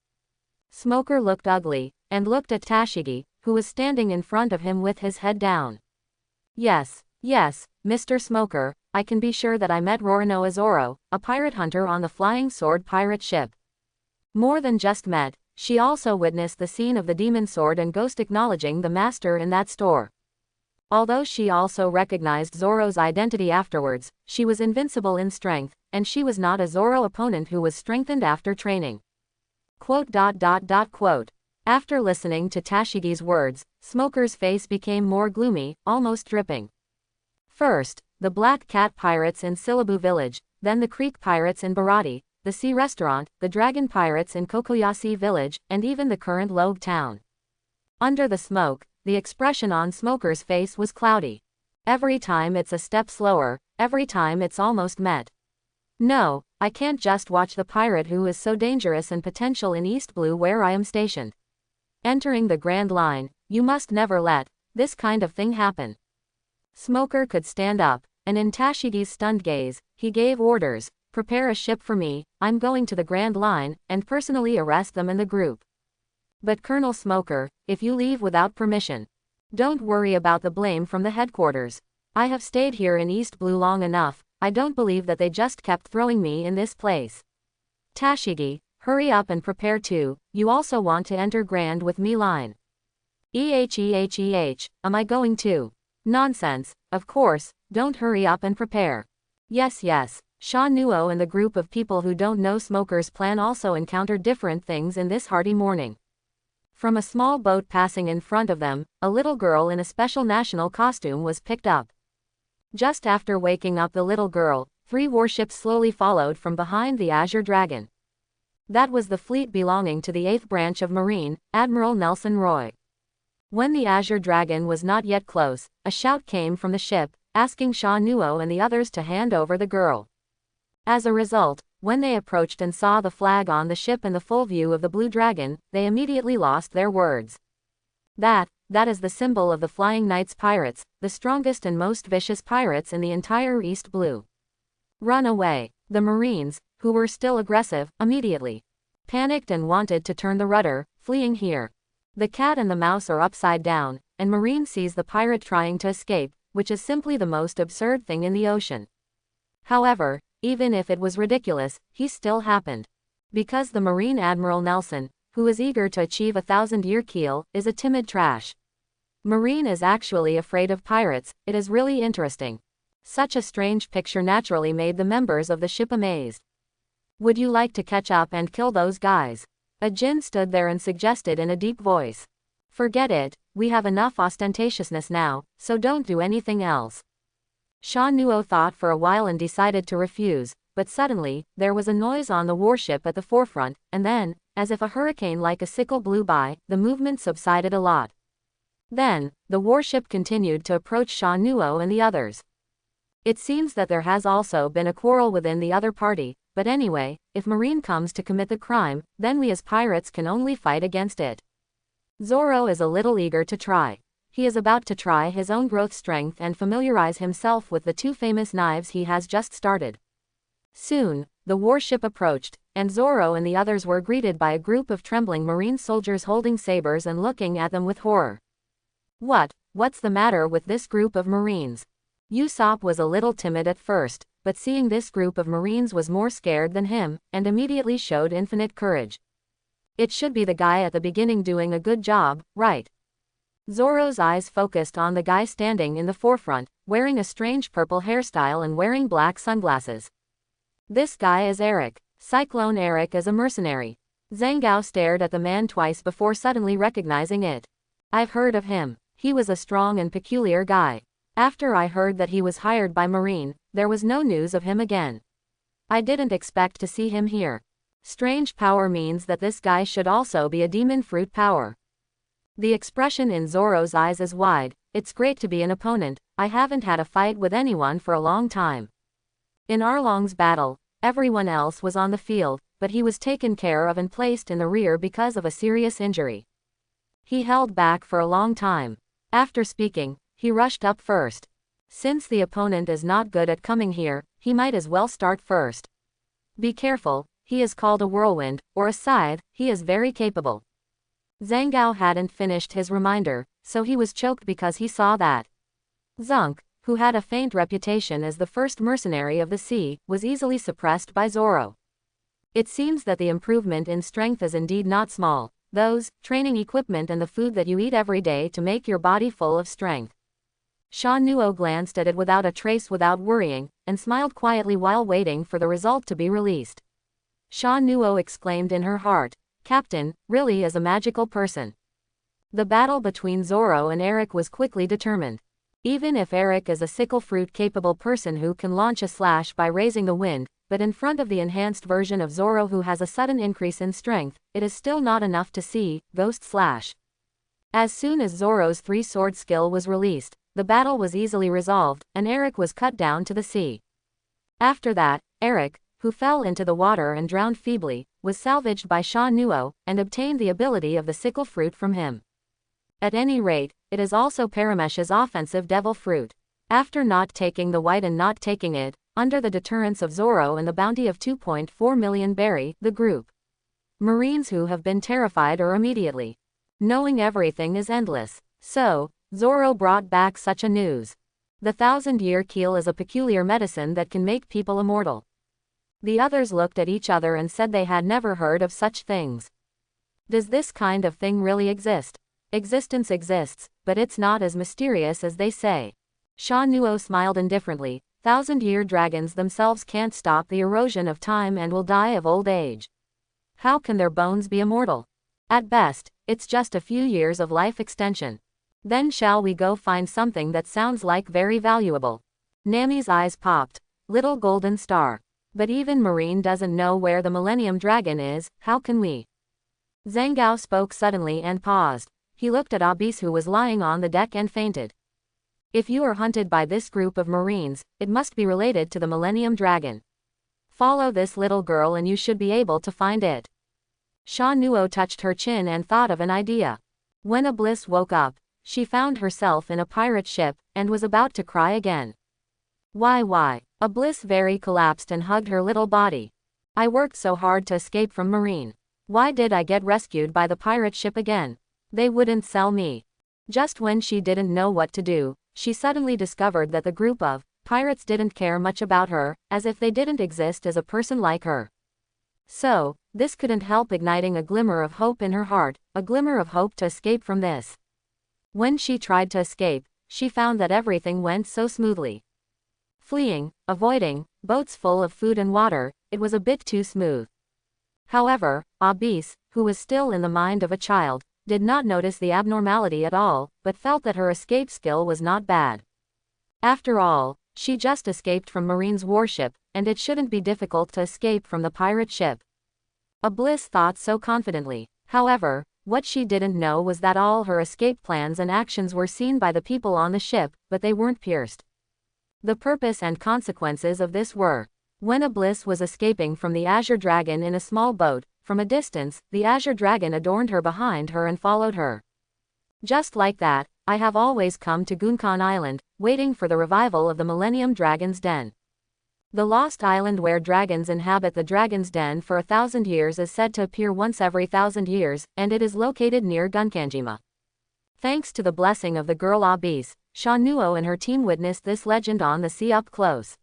Speaker 1: Smoker looked ugly, and looked at Tashigi, who was standing in front of him with his head down. Yes, Mr. Smoker, I can be sure that I met Roronoa Zoro, a pirate hunter on the Flying Sword pirate ship. More than just met, she also witnessed the scene of the demon sword and ghost acknowledging the master in that store. Although she also recognized Zoro's identity afterwards, she was invincible in strength, and she was not a Zoro opponent who was strengthened after training. ... After listening to Tashigi's words, Smoker's face became more gloomy, almost dripping. First, the Black Cat Pirates in Silabu Village, then the Creek Pirates in Barati, the sea restaurant, the dragon pirates in Kokoyasi village, and even the current Loguetown. Under the smoke, the expression on Smoker's face was cloudy. Every time it's a step slower, every time it's almost met. No, I can't just watch the pirate who is so dangerous and potential in East Blue where I am stationed. Entering the Grand Line, you must never let this kind of thing happen. Smoker could stand up, and in Tashigi's stunned gaze, he gave orders, prepare a ship for me, I'm going to the Grand Line, and personally arrest them and the group. But Colonel Smoker, if you leave without permission, don't worry about the blame from the headquarters. I have stayed here in East Blue long enough, I don't believe that they just kept throwing me in this place. Tashigi, hurry up and prepare too, you also want to enter Grand with me line. Am I going to? Nonsense, of course, don't hurry up and prepare. Yes. Sha Nuo and the group of people who don't know Smoker's plan also encountered different things in this hearty morning. From a small boat passing in front of them, a little girl in a special national costume was picked up. Just after waking up the little girl, 3 warships slowly followed from behind the Azure Dragon. That was the fleet belonging to the 8th branch of Marine, Admiral Nelson Roy. When the Azure Dragon was not yet close, a shout came from the ship, asking Sha Nuo and the others to hand over the girl. As a result, when they approached and saw the flag on the ship and the full view of the Blue Dragon, they immediately lost their words. That is the symbol of the Flying Knights pirates, the strongest and most vicious pirates in the entire East Blue. Run away. The Marines, who were still aggressive, immediately panicked and wanted to turn the rudder, fleeing here. The cat and the mouse are upside down, and Marine sees the pirate trying to escape, which is simply the most absurd thing in the ocean. However, even if it was ridiculous, he still happened. Because the Marine Admiral Nelson, who is eager to achieve a 1,000-year keel, is a timid trash. Marine is actually afraid of pirates, it is really interesting. Such a strange picture naturally made the members of the ship amazed. Would you like to catch up and kill those guys? A Jin stood there and suggested in a deep voice. Forget it, we have enough ostentatiousness now, so don't do anything else. Sha Nuo thought for a while and decided to refuse, but suddenly, there was a noise on the warship at the forefront, and then, as if a hurricane like a sickle blew by, the movement subsided a lot. Then, the warship continued to approach Sha Nuo and the others. It seems that there has also been a quarrel within the other party, but anyway, if Marine comes to commit the crime, then we as pirates can only fight against it. Zoro is a little eager to try. He is about to try his own growth strength and familiarize himself with the 2 famous knives he has just started. Soon, the warship approached, and Zoro and the others were greeted by a group of trembling Marine soldiers holding sabers and looking at them with horror. What's the matter with this group of Marines? Usopp was a little timid at first, but seeing this group of Marines was more scared than him, and immediately showed infinite courage. It should be the guy at the beginning doing a good job, right? Zoro's eyes focused on the guy standing in the forefront, wearing a strange purple hairstyle and wearing black sunglasses. This guy is Eric. Cyclone Eric is a mercenary. Zhangao stared at the man twice before suddenly recognizing it. I've heard of him. He was a strong and peculiar guy. After I heard that he was hired by Marine, there was no news of him again. I didn't expect to see him here. Strange power means that this guy should also be a demon fruit power. The expression in Zoro's eyes is wide. It's great to be an opponent. I haven't had a fight with anyone for a long time. In Arlong's battle, everyone else was on the field, but he was taken care of and placed in the rear because of a serious injury. He held back for a long time. After speaking, he rushed up first. Since the opponent is not good at coming here, he might as well start first. Be careful, he is called a whirlwind, or a scythe, he is very capable. Zhangao hadn't finished his reminder, so he was choked because he saw that. Zunk, who had a faint reputation as the first mercenary of the sea, was easily suppressed by Zoro. It seems that the improvement in strength is indeed not small, those, training equipment and the food that you eat every day to make your body full of strength. Sha Nuo glanced at it without a trace without worrying, and smiled quietly while waiting for the result to be released. Sha Nuo exclaimed in her heart, Captain, really is a magical person. The battle between Zoro and Eric was quickly determined. Even if Eric is a sickle fruit capable person who can launch a slash by raising the wind, but in front of the enhanced version of Zoro who has a sudden increase in strength, it is still not enough to see. Ghost Slash. As soon as Zoro's three-sword skill was released, the battle was easily resolved, and Eric was cut down to the sea. After that, Eric, who fell into the water and drowned feebly, was salvaged by Sha Nuo, and obtained the ability of the sickle fruit from him. At any rate, it is also Paramesh's offensive devil fruit. After not taking the white and not taking it, under the deterrence of Zoro and the bounty of 2.4 million berry, the group Marines who have been terrified are immediately knowing everything is endless. So, Zoro brought back such a news. The 1,000-year keel is a peculiar medicine that can make people immortal. The others looked at each other and said they had never heard of such things. Does this kind of thing really exist? Existence exists, but it's not as mysterious as they say. Sha Nuo smiled indifferently. 1,000-year dragons themselves can't stop the erosion of time and will die of old age. How can their bones be immortal? At best, it's just a few years of life extension. Then shall we go find something that sounds like very valuable? Nami's eyes popped. Little golden star. But even Marine doesn't know where the Millennium Dragon is, how can we? Zhangao spoke suddenly and paused. He looked at Abyss who was lying on the deck and fainted. If you are hunted by this group of Marines, it must be related to the Millennium Dragon. Follow this little girl and you should be able to find it. Sha Nuo touched her chin and thought of an idea. When Abyss woke up, she found herself in a pirate ship, and was about to cry again. Why? Abyss very collapsed and hugged her little body. I worked so hard to escape from Marine. Why did I get rescued by the pirate ship again? They wouldn't sell me. Just when she didn't know what to do, she suddenly discovered that the group of pirates didn't care much about her, as if they didn't exist as a person like her. So, this couldn't help igniting a glimmer of hope in her heart, a glimmer of hope to escape from this. When she tried to escape, she found that everything went so smoothly. Fleeing, avoiding, boats full of food and water, it was a bit too smooth. However, Abyss, who was still in the mind of a child, did not notice the abnormality at all, but felt that her escape skill was not bad. After all, she just escaped from Marine's warship, and it shouldn't be difficult to escape from the pirate ship. Abyss thought so confidently. However, what she didn't know was that all her escape plans and actions were seen by the people on the ship, but they weren't pierced. The purpose and consequences of this were: when Abyss was escaping from the Azure Dragon in a small boat, from a distance, the Azure Dragon adorned her behind her and followed her. Just like that, I have always come to Gunkan Island, waiting for the revival of the Millennium Dragon's Den. The lost island where dragons inhabit the Dragon's Den for 1,000 years is said to appear once every 1,000 years, and it is located near Gunkanjima. Thanks to the blessing of the girl Abyss, Sha Nuo and her team witnessed this legend on the sea up close.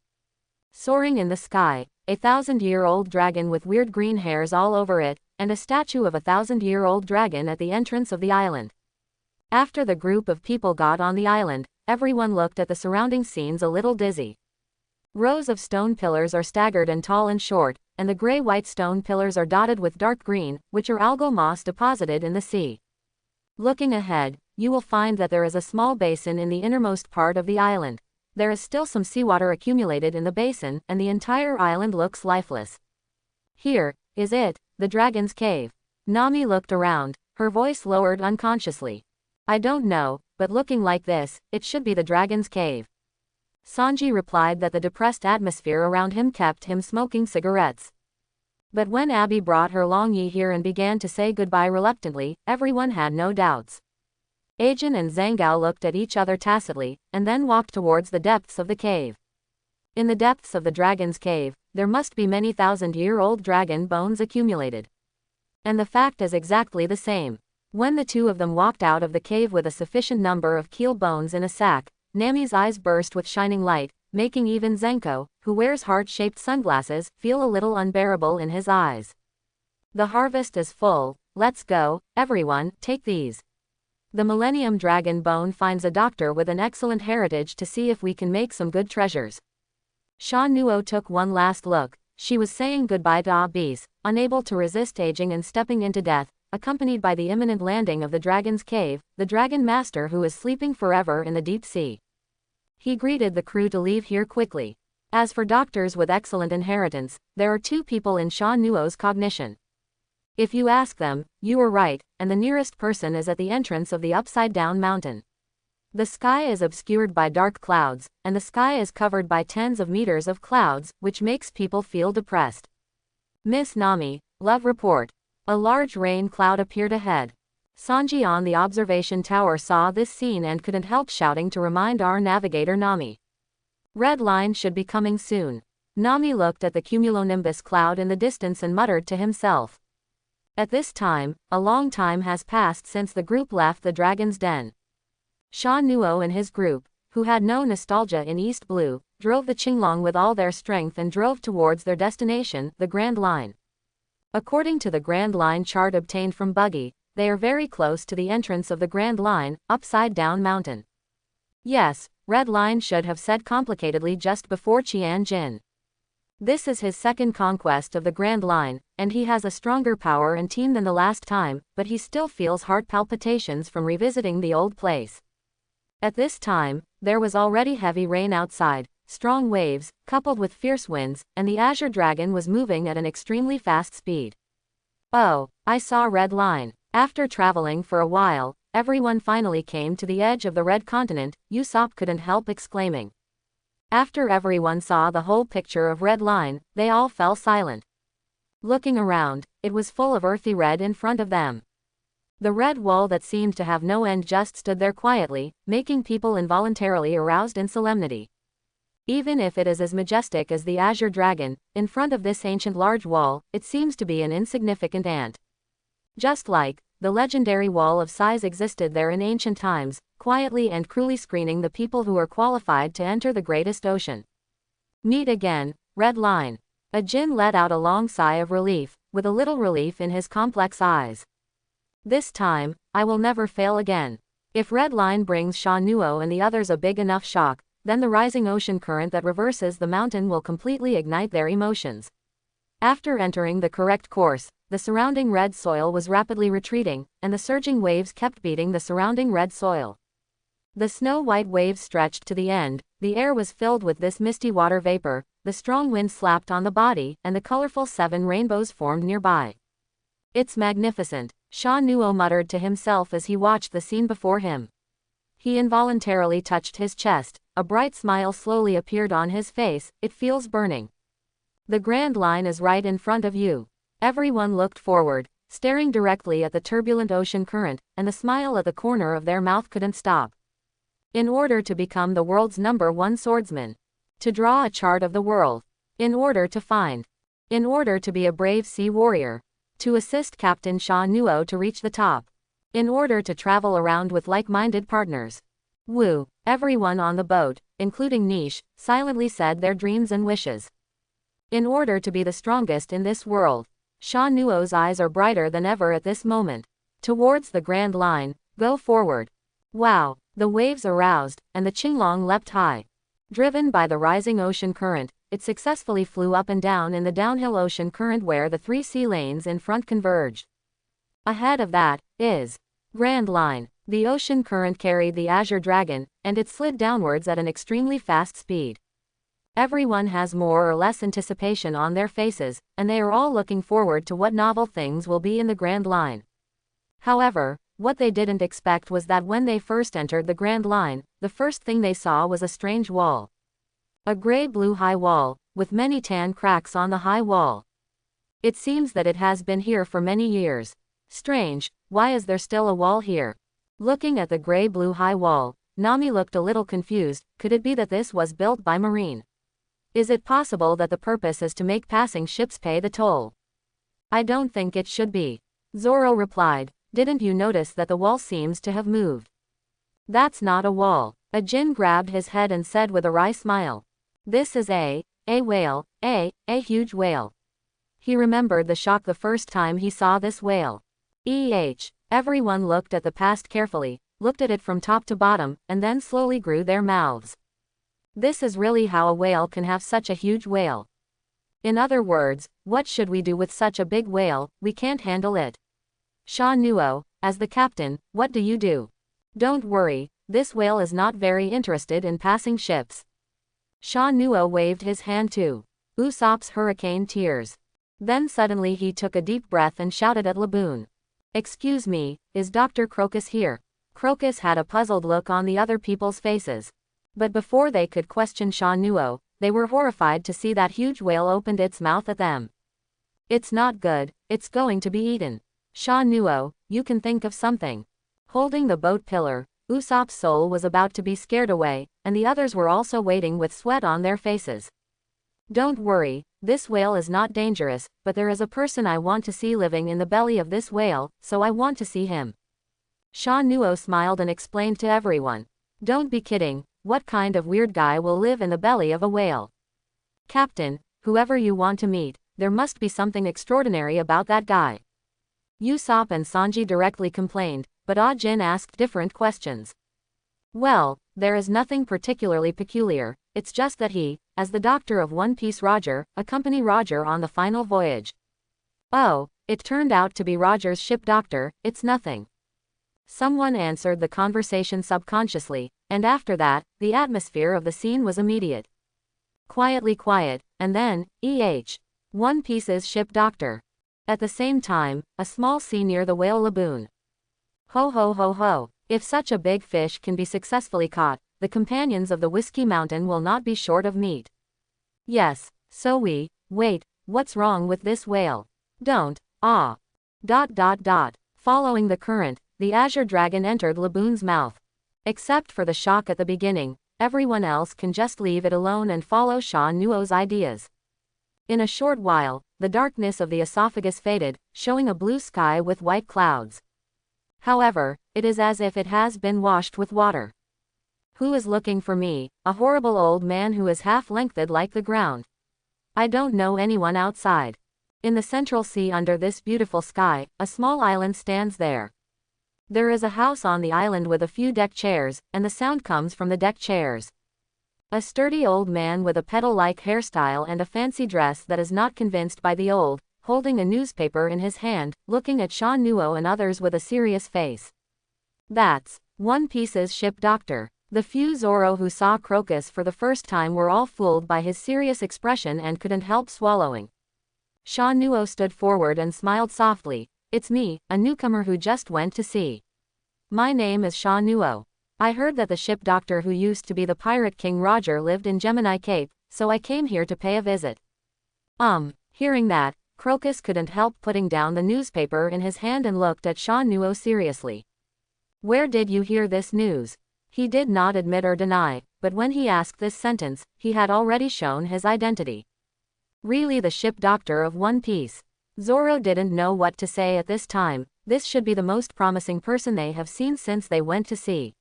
Speaker 1: Soaring in the sky, a 1,000-year-old dragon with weird green hairs all over it, and a statue of a 1,000-year-old dragon at the entrance of the island. After the group of people got on the island, everyone looked at the surrounding scenes a little dizzy. Rows of stone pillars are staggered and tall and short, and the gray-white stone pillars are dotted with dark green, which are algal moss deposited in the sea. Looking ahead, you will find that there is a small basin in the innermost part of the island. There is still some seawater accumulated in the basin, and the entire island looks lifeless. Here, is it, the Dragon's Cave? Nami looked around, her voice lowered unconsciously. I don't know, but looking like this, it should be the Dragon's Cave. Sanji replied that the depressed atmosphere around him kept him smoking cigarettes. But when Abby brought her Longyi here and began to say goodbye reluctantly, everyone had no doubts. Ajin and Zhangao looked at each other tacitly, and then walked towards the depths of the cave. In the depths of the Dragon's Cave, there must be many 1,000-year-old dragon bones accumulated. And the fact is exactly the same. When the two of them walked out of the cave with a sufficient number of keel bones in a sack, Nami's eyes burst with shining light, making even Zenko, who wears heart-shaped sunglasses, feel a little unbearable in his eyes. The harvest is full, let's go, everyone, take these. The Millennium Dragon bone finds a doctor with an excellent heritage to see if we can make some good treasures. Sha Nuo took one last look. She was saying goodbye to Abyss, unable to resist aging and stepping into death, accompanied by the imminent landing of the Dragon's Cave, the Dragon Master who is sleeping forever in the deep sea. He greeted the crew to leave here quickly. As for doctors with excellent inheritance, there are 2 people in Sha Nuo's cognition. If you ask them, you are right, and the nearest person is at the entrance of the upside-down mountain. The sky is obscured by dark clouds, and the sky is covered by tens of meters of clouds, which makes people feel depressed. Miss Nami, love report. A large rain cloud appeared ahead. Sanji on the observation tower saw this scene and couldn't help shouting to remind our navigator Nami. Red line should be coming soon. Nami looked at the cumulonimbus cloud in the distance and muttered to himself. At this time, a long time has passed since the group left the dragon's den. Sha Nuo and his group, who had no nostalgia in East Blue, drove the Qinglong with all their strength and drove towards their destination, the Grand Line. According to the Grand Line chart obtained from Buggy, they are very close to the entrance of the Grand Line, upside down mountain. Yes, Red Line should have said complicatedly just before Qian Jin. This is his second conquest of the Grand Line, and he has a stronger power and team than the last time, but he still feels heart palpitations from revisiting the old place. At this time, there was already heavy rain outside, strong waves, coupled with fierce winds, and the Azure Dragon was moving at an extremely fast speed. Oh, I saw Red Line. After traveling for a while, everyone finally came to the edge of the Red Continent, Usopp couldn't help exclaiming. After everyone saw the whole picture of Red Line, they all fell silent. Looking around, it was full of earthy red in front of them. The red wall that seemed to have no end just stood there quietly, making people involuntarily aroused in solemnity. Even if it is as majestic as the Azure Dragon, in front of this ancient large wall, it seems to be an insignificant ant. Just like the legendary wall of size existed there in ancient times, quietly and cruelly screening the people who are qualified to enter the greatest ocean. Meet again, Red Line. A Jin let out a long sigh of relief, with a little relief in his complex eyes. This time, I will never fail again. If Red Line brings Sha Nuo and the others a big enough shock, then the rising ocean current that reverses the mountain will completely ignite their emotions. After entering the correct course, the surrounding red soil was rapidly retreating, and the surging waves kept beating the surrounding red soil. The snow-white waves stretched to the end, the air was filled with this misty water vapor, the strong wind slapped on the body, and the colorful 7 rainbows formed nearby. It's magnificent, Sha Nuo muttered to himself as he watched the scene before him. He involuntarily touched his chest, a bright smile slowly appeared on his face, it feels burning. The Grand Line is right in front of you. Everyone looked forward, staring directly at the turbulent ocean current, and the smile at the corner of their mouth couldn't stop. In order to become the world's #1 swordsman. To draw a chart of the world. In order to find. In order to be a brave sea warrior. To assist Captain Sha Nuo to reach the top. In order to travel around with like-minded partners. Woo! Everyone on the boat, including Niche, silently said their dreams and wishes. In order to be the strongest in this world. Sha Nuo's eyes are brighter than ever at this moment. Towards the Grand Line, go forward. Wow! The waves aroused, and the Qinglong leapt high. Driven by the rising ocean current, it successfully flew up and down in the downhill ocean current where the 3 sea lanes in front converged. Ahead of that is Grand Line. The ocean current carried the Azure Dragon, and it slid downwards at an extremely fast speed. Everyone has more or less anticipation on their faces, and they are all looking forward to what novel things will be in the Grand Line. However, what they didn't expect was that when they first entered the Grand Line, the first thing they saw was a strange wall. A gray-blue high wall, with many tan cracks on the high wall. It seems that it has been here for many years. Strange, why is there still a wall here? Looking at the gray-blue high wall, Nami looked a little confused. Could it be that this was built by Marine? Is it possible that the purpose is to make passing ships pay the toll? I don't think it should be. Zoro replied, didn't you notice that the wall seems to have moved? That's not a wall. A Jin grabbed his head and said with a wry smile. This is a whale, a huge whale. He remembered the shock the first time he saw this whale. Everyone looked at the past carefully, looked at it from top to bottom, and then slowly grew their mouths. This is really how a whale can have such a huge whale. In other words, what should we do with such a big whale? We can't handle it. Sha Nuo, as the captain, what do you do? Don't worry, this whale is not very interested in passing ships. Sha Nuo waved his hand to Usopp's hurricane tears. Then suddenly he took a deep breath and shouted at Laboon. Excuse me, is Dr. Crocus here? Crocus had a puzzled look on the other people's faces. But before they could question Sha Nuo, they were horrified to see that huge whale opened its mouth at them. It's not good, it's going to be eaten. Sha Nuo, you can think of something. Holding the boat pillar, Usopp's soul was about to be scared away, and the others were also waiting with sweat on their faces. Don't worry, this whale is not dangerous, but there is a person I want to see living in the belly of this whale, so I want to see him. Sha Nuo smiled and explained to everyone. Don't be kidding, what kind of weird guy will live in the belly of a whale? Captain, whoever you want to meet, there must be something extraordinary about that guy. Usopp and Sanji directly complained, but Ah-Jin asked different questions. Well, there is nothing particularly peculiar, it's just that he, as the doctor of One Piece Roger, accompanied Roger on the final voyage. Oh, it turned out to be Roger's ship doctor, it's nothing. Someone answered the conversation subconsciously, and after that, the atmosphere of the scene was immediate. Quietly quiet, and then, One Piece's ship doctor. At the same time, a small sea near the whale lagoon. Ho ho ho ho, if such a big fish can be successfully caught, the companions of the Whiskey Mountain will not be short of meat. Yes, so wait, what's wrong with this whale? Don't, Following the current, the Azure Dragon entered Laboon's mouth. Except for the shock at the beginning, everyone else can just leave it alone and follow Sha Nuo's ideas. In a short while, the darkness of the esophagus faded, showing a blue sky with white clouds. However, it is as if it has been washed with water. Who is looking for me? A horrible old man who is half-lengthed like the ground. I don't know anyone outside. In the central sea under this beautiful sky, a small island stands there. There is a house on the island with a few deck chairs, and the sound comes from the deck chairs. A sturdy old man with a petal-like hairstyle and a fancy dress that is not convinced by the old, holding a newspaper in his hand, looking at Sha Nuo and others with a serious face. That's One Piece's ship doctor. The few Zoro who saw Crocus for the first time were all fooled by his serious expression and couldn't help swallowing. Sha Nuo stood forward and smiled softly. It's me, a newcomer who just went to sea. My name is Sha Nuo. I heard that the ship doctor who used to be the Pirate King Roger lived in Gemini Cape, so I came here to pay a visit. Hearing that, Crocus couldn't help putting down the newspaper in his hand and looked at Sha Nuo seriously. Where did you hear this news? He did not admit or deny, but when he asked this sentence, he had already shown his identity. Really, the ship doctor of One Piece. Zoro didn't know what to say at this time. This should be the most promising person they have seen since they went to sea.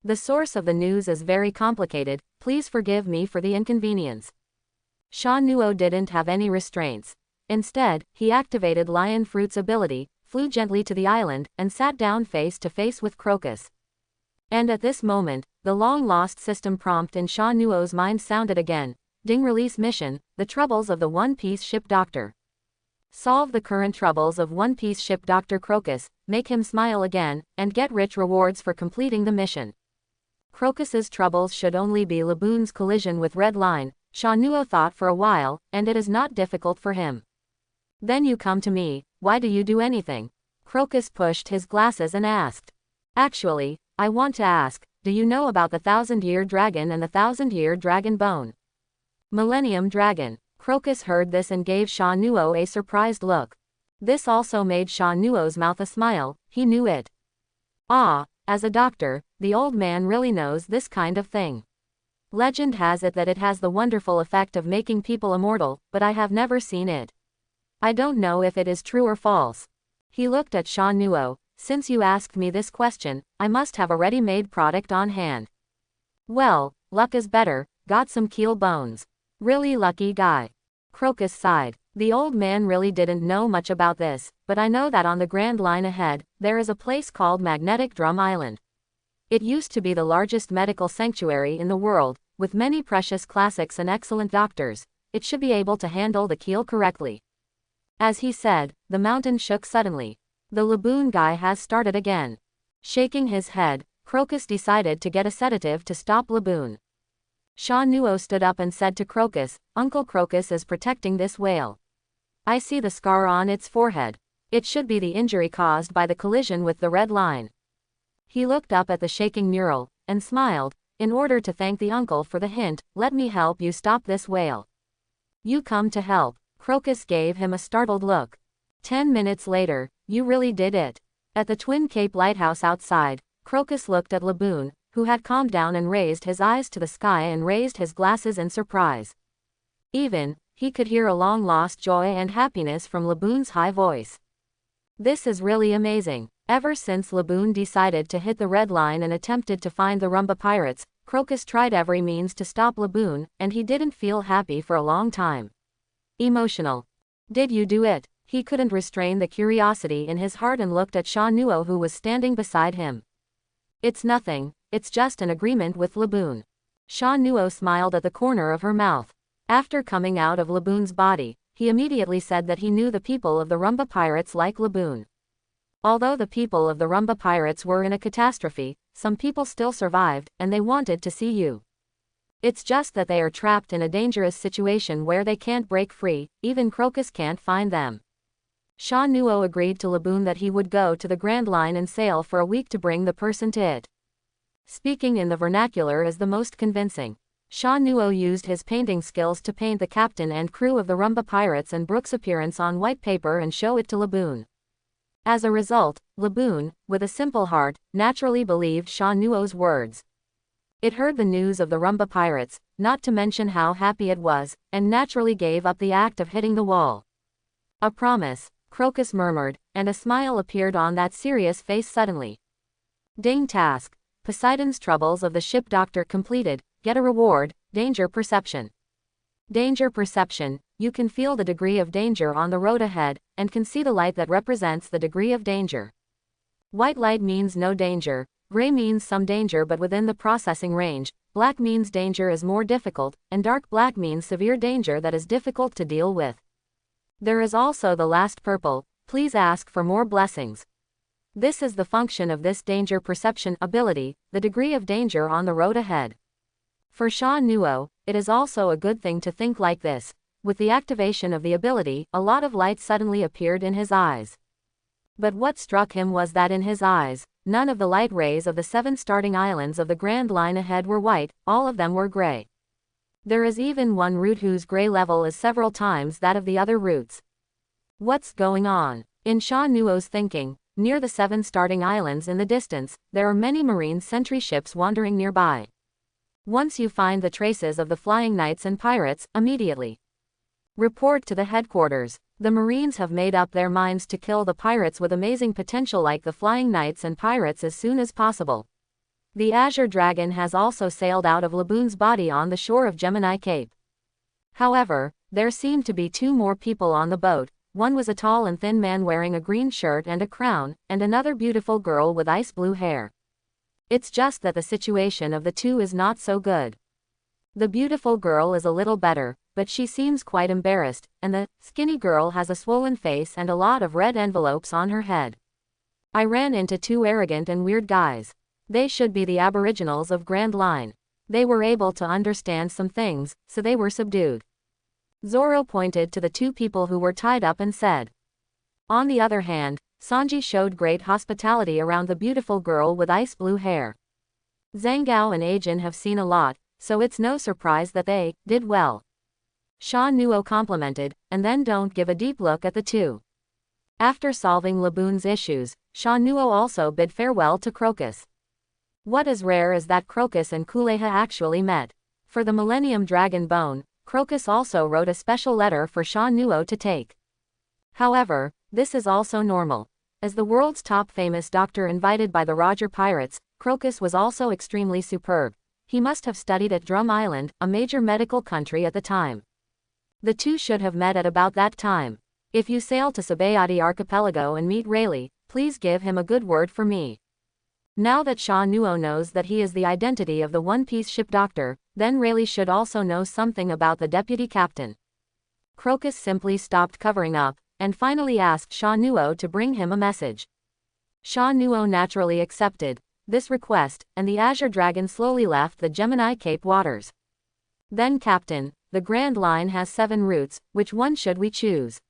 Speaker 1: The source of the news is very complicated, please forgive me for the inconvenience. Sha Nuo didn't have any restraints. Instead, he activated Lion Fruit's ability, flew gently to the island, and sat down face to face with Crocus. And at this moment, the long-lost system prompt in Sha Nuo's mind sounded again. Ding release mission, the troubles of the One Piece ship doctor. Solve the current troubles of One Piece ship Dr. Crocus, make him smile again, and get rich rewards for completing the mission. Crocus's troubles should only be Laboon's collision with Red Line, Sha Nuo thought for a while, and it is not difficult for him. Then you come to me, why do you do anything? Crocus pushed his glasses and asked. Actually, I want to ask, do you know about the 1,000-year dragon and the 1,000-year dragon bone? Millennium Dragon. Crocus heard this and gave Sha Nuo a surprised look. This also made Sha Nuo's mouth a smile, he knew it. As a doctor, the old man really knows this kind of thing. Legend has it that it has the wonderful effect of making people immortal, but I have never seen it. I don't know if it is true or false. He looked at Sha Nuo. Since you asked me this question, I must have a ready-made product on hand. Well, luck is better, got some keel bones. Really lucky guy. Crocus sighed. The old man really didn't know much about this, but I know that on the Grand Line ahead, there is a place called Magnetic Drum Island. It used to be the largest medical sanctuary in the world, with many precious classics and excellent doctors. It should be able to handle the keel correctly. As he said, the mountain shook suddenly. The Laboon guy has started again. Shaking his head, Crocus decided to get a sedative to stop Laboon. Sha Nuo stood up and said to Crocus, Uncle Crocus is protecting this whale. I see the scar on its forehead. It should be the injury caused by the collision with the red line. He looked up at the shaking mural, and smiled, in order to thank the uncle for the hint, let me help you stop this whale. You come to help. Crocus gave him a startled look. 10 minutes later, you really did it. At the Twin Cape Lighthouse outside, Crocus looked at Laboon, who had calmed down and raised his eyes to the sky and raised his glasses in surprise. He could hear a long-lost joy and happiness from Laboon's high voice. This is really amazing. Ever since Laboon decided to hit the red line and attempted to find the Rumba pirates, Crocus tried every means to stop Laboon, and he didn't feel happy for a long time. Emotional. Did you do it? He couldn't restrain the curiosity in his heart and looked at Sha Nuo who was standing beside him. It's nothing, it's just an agreement with Laboon. Sha Nuo smiled at the corner of her mouth. After coming out of Laboon's body, he immediately said that he knew the people of the Rumba pirates like Laboon. Although the people of the Rumba pirates were in a catastrophe, some people still survived, and they wanted to see you. It's just that they are trapped in a dangerous situation where they can't break free, even Crocus can't find them. Sha Nuo agreed to Laboon that he would go to the Grand Line and sail for a week to bring the person to it. Speaking in the vernacular is the most convincing. Sha Nuo used his painting skills to paint the captain and crew of the Rumba pirates and Brook's appearance on white paper and show it to Laboon. As a result, Laboon, with a simple heart, naturally believed Sha Nuo's words. It heard the news of the Rumba pirates, not to mention how happy it was, and naturally gave up the act of hitting the wall. A promise, Crocus murmured, and a smile appeared on that serious face suddenly. Ding task. Poseidon's troubles of the ship doctor completed, get a reward, danger perception. Danger perception, you can feel the degree of danger on the road ahead, and can see the light that represents the degree of danger. White light means no danger, gray means some danger but within the processing range, black means danger is more difficult, and dark black means severe danger that is difficult to deal with. There is also the last purple, please ask for more blessings. This is the function of this danger perception ability, the degree of danger on the road ahead. For Sha Nuo, it is also a good thing to think like this. With the activation of the ability, a lot of light suddenly appeared in his eyes. But what struck him was that in his eyes, none of the light rays of the 7 starting islands of the Grand Line ahead were white, all of them were gray. There is even one route whose gray level is several times that of the other routes. What's going on? In Sha Nuo's thinking, near the 7 starting islands in the distance, there are many marine sentry ships wandering nearby. Once you find the traces of the flying knights and pirates, immediately report to the headquarters. The Marines have made up their minds to kill the pirates with amazing potential like the flying knights and pirates as soon as possible. The Azure Dragon has also sailed out of Laboon's body on the shore of Gemini Cape. However, there seemed to be 2 more people on the boat. One was a tall and thin man wearing a green shirt and a crown, and another beautiful girl with ice blue hair. It's just that the situation of the 2 is not so good. The beautiful girl is a little better, but she seems quite embarrassed, and the skinny girl has a swollen face and a lot of red envelopes on her head. I ran into 2 arrogant and weird guys. They should be the aboriginals of Grand Line. They were able to understand some things, so they were subdued. Zoro pointed to the 2 people who were tied up and said. On the other hand, Sanji showed great hospitality around the beautiful girl with ice blue hair. Zhangao and Ajin have seen a lot, so it's no surprise that they did well. Sha Nuo complimented, and then don't give a deep look at the 2. After solving Laboon's issues, Sha Nuo also bid farewell to Crocus. What is rare is that Crocus and Kuleha actually met. For the Millennium Dragon bone, Crocus also wrote a special letter for Sha Nuo to take. However, this is also normal. As the world's top famous doctor invited by the Roger Pirates, Crocus was also extremely superb. He must have studied at Drum Island, a major medical country at the time. The 2 should have met at about that time. If you sail to Sabayati Archipelago and meet Rayleigh, please give him a good word for me. Now that Sha Nuo knows that he is the identity of the One Piece ship doctor, then Rayleigh should also know something about the deputy captain. Crocus simply stopped covering up, and finally asked Sha Nuo to bring him a message. Sha Nuo naturally accepted this request, and the Azure Dragon slowly left the Gemini Cape waters. Then Captain, the Grand Line has 7 routes, which one should we choose?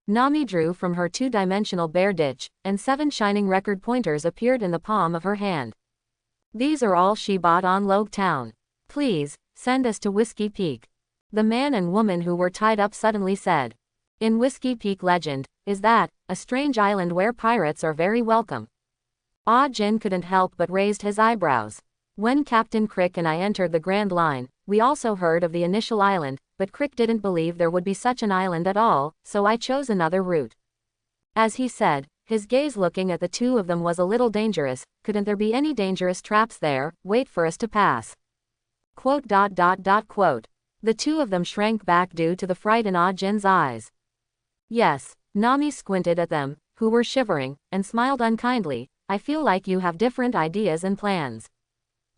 Speaker 1: Nami drew from her 2-dimensional bear ditch, and 7 shining record pointers appeared in the palm of her hand. These are all she bought on Loguetown. Please, send us to Whiskey Peak. The man and woman who were tied up suddenly said. In Whiskey Peak legend, is that, a strange island where pirates are very welcome. Ah Jin couldn't help but raised his eyebrows. When Captain Crick and I entered the Grand Line, we also heard of the initial island, but Crick didn't believe there would be such an island at all, so I chose another route. As he said, his gaze looking at the 2 of them was a little dangerous. Couldn't there be any dangerous traps there? Wait for us to pass. Quote. The 2 of them shrank back due to the fright in Ah Jin's eyes. Yes, Nami squinted at them, who were shivering, and smiled unkindly. I feel like you have different ideas and plans.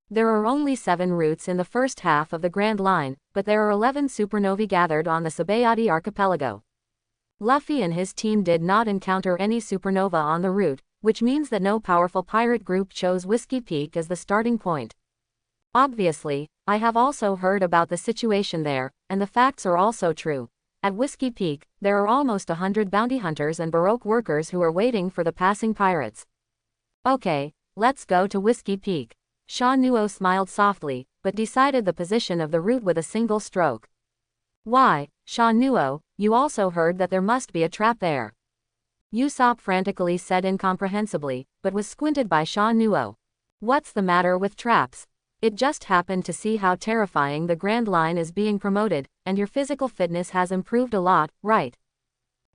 Speaker 1: There are only 7 routes in the first half of the Grand Line, but there are 11 supernovae gathered on the Sabayati archipelago. Luffy and his team did not encounter any supernova on the route, which means that no powerful pirate group chose Whiskey Peak as the starting point. Obviously, I have also heard about the situation there, and the facts are also true. At Whiskey Peak, there are almost 100 bounty hunters and baroque workers who are waiting for the passing pirates. Okay, let's go to Whiskey Peak. Sha Nuo smiled softly, but decided the position of the route with a single stroke. Why, Sha Nuo, you also heard that there must be a trap there. Usopp frantically said incomprehensibly, but was squinted by Sha Nuo. What's the matter with traps? It just happened to see how terrifying the Grand Line is being promoted, and your physical fitness has improved a lot, right?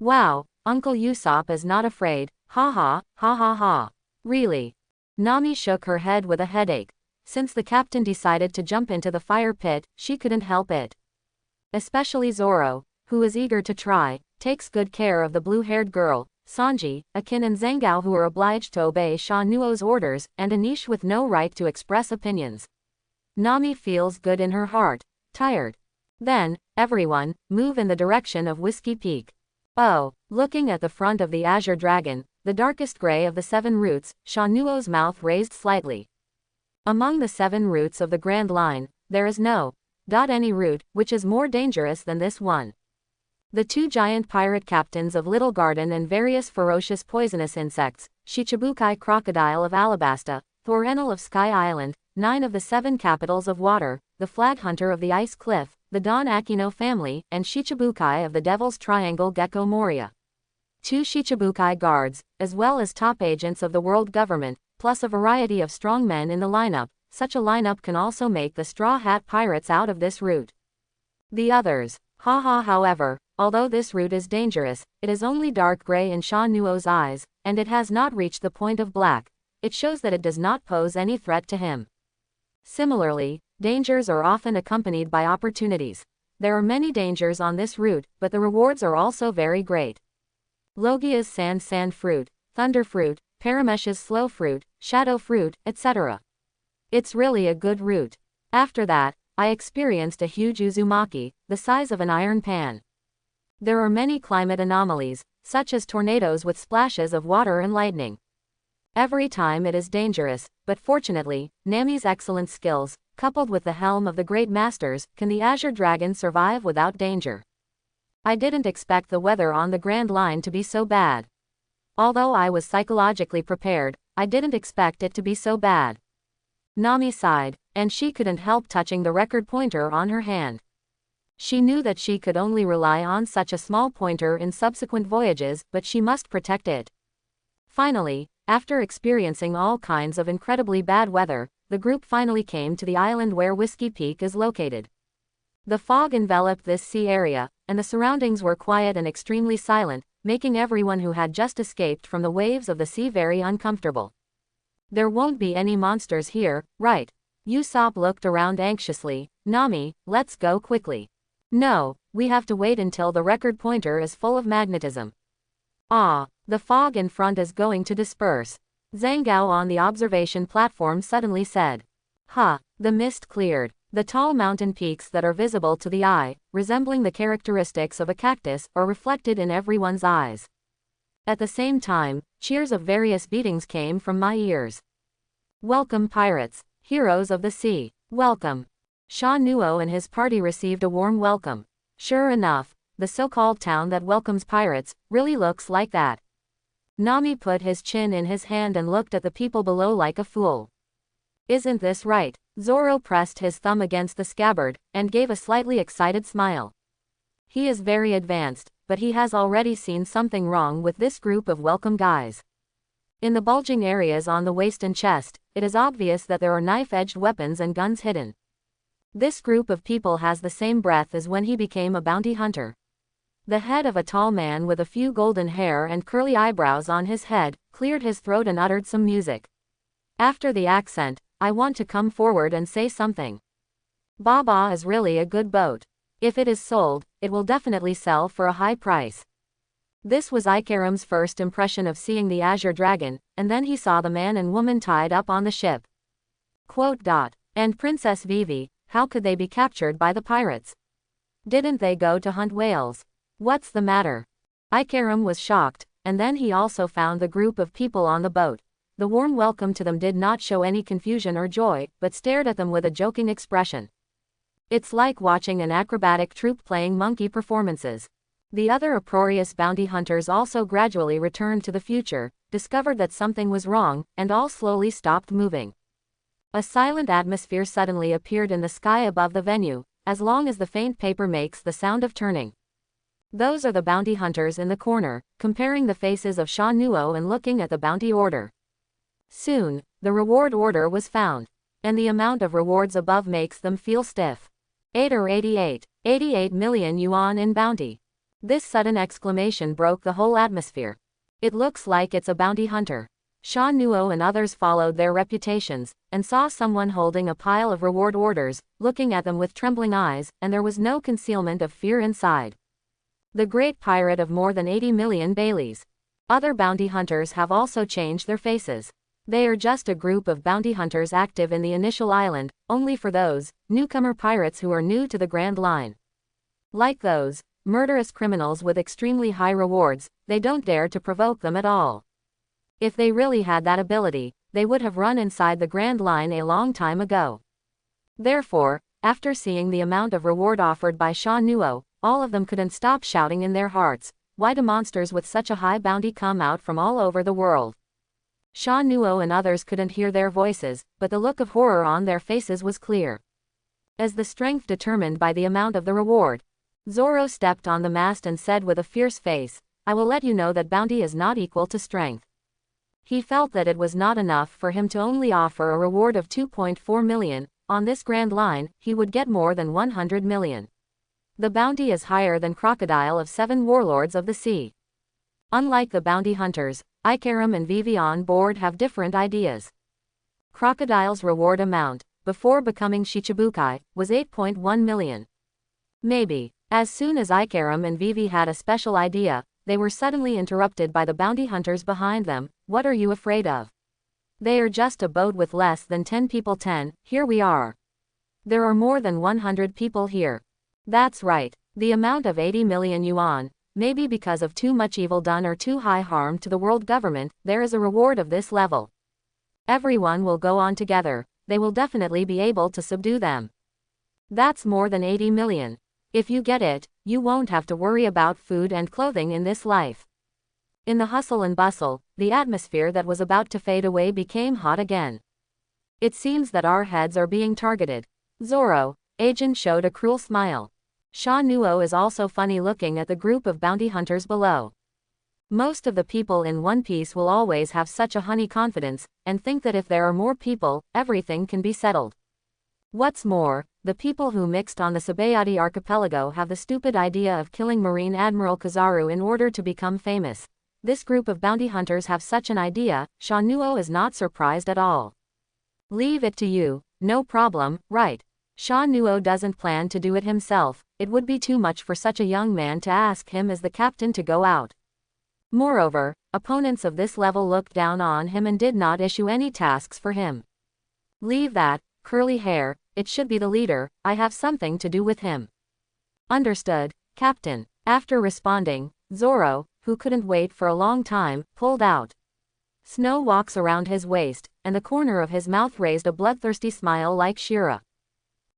Speaker 1: Wow, Uncle Usopp is not afraid, ha ha, ha ha ha. Really? Nami shook her head with a headache. Since the captain decided to jump into the fire pit, she couldn't help it. Especially Zoro, who is eager to try, takes good care of the blue-haired girl, Sanji, Akin and Zangao who are obliged to obey Sha Nuo's orders, and Anish with no right to express opinions. Nami feels good in her heart. Tired. Then, everyone, move in the direction of Whiskey Peak. Oh, looking at the front of the Azure Dragon, the darkest gray of the 7 routes, Sha Nuo's mouth raised slightly. Among the 7 routes of the Grand Line, there is no any route which is more dangerous than this one. The 2 giant pirate captains of Little Garden and various ferocious poisonous insects, Shichibukai Crocodile of Alabasta, Thorenel of Sky Island, 9 of the 7 capitals of water, the Flag Hunter of the Ice Cliff, the Don Aquino family, and Shichibukai of the Devil's Triangle Gecko Moria. 2 Shichibukai guards, as well as top agents of the world government, plus a variety of strong men in the lineup. Such a lineup can also make the Straw Hat Pirates out of this route. The others, however, although this route is dangerous, it is only dark gray in Sha Nuo's eyes, and it has not reached the point of black. It shows that it does not pose any threat to him. Similarly, dangers are often accompanied by opportunities. There are many dangers on this route, but the rewards are also very great. Logia's sand fruit, thunder fruit, Paramesh's slow fruit, shadow fruit, etc. It's really a good route. After that, I experienced a huge Uzumaki, the size of an iron pan. There are many climate anomalies, such as tornadoes with splashes of water and lightning. Every time it is dangerous, but fortunately, Nami's excellent skills, coupled with the helm of the great masters, can the Azure Dragon survive without danger. I didn't expect the weather on the Grand Line to be so bad. Although I was psychologically prepared, I didn't expect it to be so bad. Nami sighed, and she couldn't help touching the record pointer on her hand. She knew that she could only rely on such a small pointer in subsequent voyages, but she must protect it. Finally, after experiencing all kinds of incredibly bad weather, the group finally came to the island where Whiskey Peak is located. The fog enveloped this sea area, and the surroundings were quiet and extremely silent, making everyone who had just escaped from the waves of the sea very uncomfortable. There won't be any monsters here, right? Usopp looked around anxiously. Nami, let's go quickly. No, we have to wait until the record pointer is full of magnetism. The fog in front is going to disperse. Zangao on the observation platform suddenly said. The mist cleared. The tall mountain peaks that are visible to the eye, resembling the characteristics of a cactus, are reflected in everyone's eyes. At the same time, cheers of various beatings came from my ears. Welcome pirates, heroes of the sea, welcome. Sha Nuo and his party received a warm welcome. Sure enough, the so-called town that welcomes pirates really looks like that. Nami put his chin in his hand and looked at the people below like a fool. Isn't this right? Zoro pressed his thumb against the scabbard, and gave a slightly excited smile. He is very advanced, but he has already seen something wrong with this group of welcome guys. In the bulging areas on the waist and chest, it is obvious that there are knife-edged weapons and guns hidden. This group of people has the same breath as when he became a bounty hunter. The head of a tall man with a few golden hair and curly eyebrows on his head cleared his throat and uttered some music. After the accent, I want to come forward and say something. Baba is really a good boat. If it is sold, it will definitely sell for a high price. This was Ikarim's first impression of seeing the Azure Dragon, and then he saw the man and woman tied up on the ship. And Princess Vivi, how could they be captured by the pirates? Didn't they go to hunt whales? What's the matter? Ikarim was shocked, and then he also found the group of people on the boat. The warm welcome to them did not show any confusion or joy, but stared at them with a joking expression. It's like watching an acrobatic troupe playing monkey performances. The other uproarious bounty hunters also gradually returned to the future, discovered that something was wrong, and all slowly stopped moving. A silent atmosphere suddenly appeared in the sky above the venue, as long as the faint paper makes the sound of turning. Those are the bounty hunters in the corner, comparing the faces of Sha Nuo and looking at the bounty order. Soon, the reward order was found, and the amount of rewards above makes them feel stiff. 88 million yuan in bounty. This sudden exclamation broke the whole atmosphere. It looks like it's a bounty hunter. Sha Nuo and others followed their reputations, and saw someone holding a pile of reward orders, looking at them with trembling eyes, and there was no concealment of fear inside. The great pirate of more than 80 million Baileys. Other bounty hunters have also changed their faces. They are just a group of bounty hunters active in the initial island, only for those newcomer pirates who are new to the Grand Line. Like those murderous criminals with extremely high rewards, they don't dare to provoke them at all. If they really had that ability, they would have run inside the Grand Line a long time ago. Therefore, after seeing the amount of reward offered by Sha Nuo, all of them couldn't stop shouting in their hearts, why do monsters with such a high bounty come out from all over the world? Sha Nuo and others couldn't hear their voices, but the look of horror on their faces was clear. As the strength determined by the amount of the reward, Zoro stepped on the mast and said with a fierce face, I will let you know that bounty is not equal to strength. He felt that it was not enough for him to only offer a reward of 2.4 million, on this Grand Line, he would get more than 100 million. The bounty is higher than Crocodile of 7 Warlords of the Sea. Unlike the bounty hunters, Ikarim and Vivi on board have different ideas. Crocodile's reward amount, before becoming Shichibukai, was 8.1 million. Maybe. As soon as Ikarim and Vivi had a special idea, they were suddenly interrupted by the bounty hunters behind them. What are you afraid of? They are just a boat with less than 10 people. 10, here we are. There are more than 100 people here. That's right, the amount of 80 million yuan, maybe because of too much evil done or too high harm to the world government, there is a reward of this level. Everyone will go on together, they will definitely be able to subdue them. That's more than 80 million. If you get it, you won't have to worry about food and clothing in this life. In the hustle and bustle, the atmosphere that was about to fade away became hot again. It seems that our heads are being targeted. Zoro, agent showed a cruel smile. Sha Nuo is also funny looking at the group of bounty hunters below. Most of the people in One Piece will always have such a honey confidence, and think that if there are more people, everything can be settled. What's more, the people who mixed on the Sabayati archipelago have the stupid idea of killing Marine Admiral Kizaru in order to become famous. This group of bounty hunters have such an idea, Sha Nuo is not surprised at all. Leave it to you, no problem, right? Sha Nuo doesn't plan to do it himself, it would be too much for such a young man to ask him as the captain to go out. Moreover, opponents of this level looked down on him and did not issue any tasks for him. Leave that, curly hair, it should be the leader, I have something to do with him. Understood, Captain. After responding, Zoro, who couldn't wait for a long time, pulled out. Snow walks around his waist, and the corner of his mouth raised a bloodthirsty smile like Shira.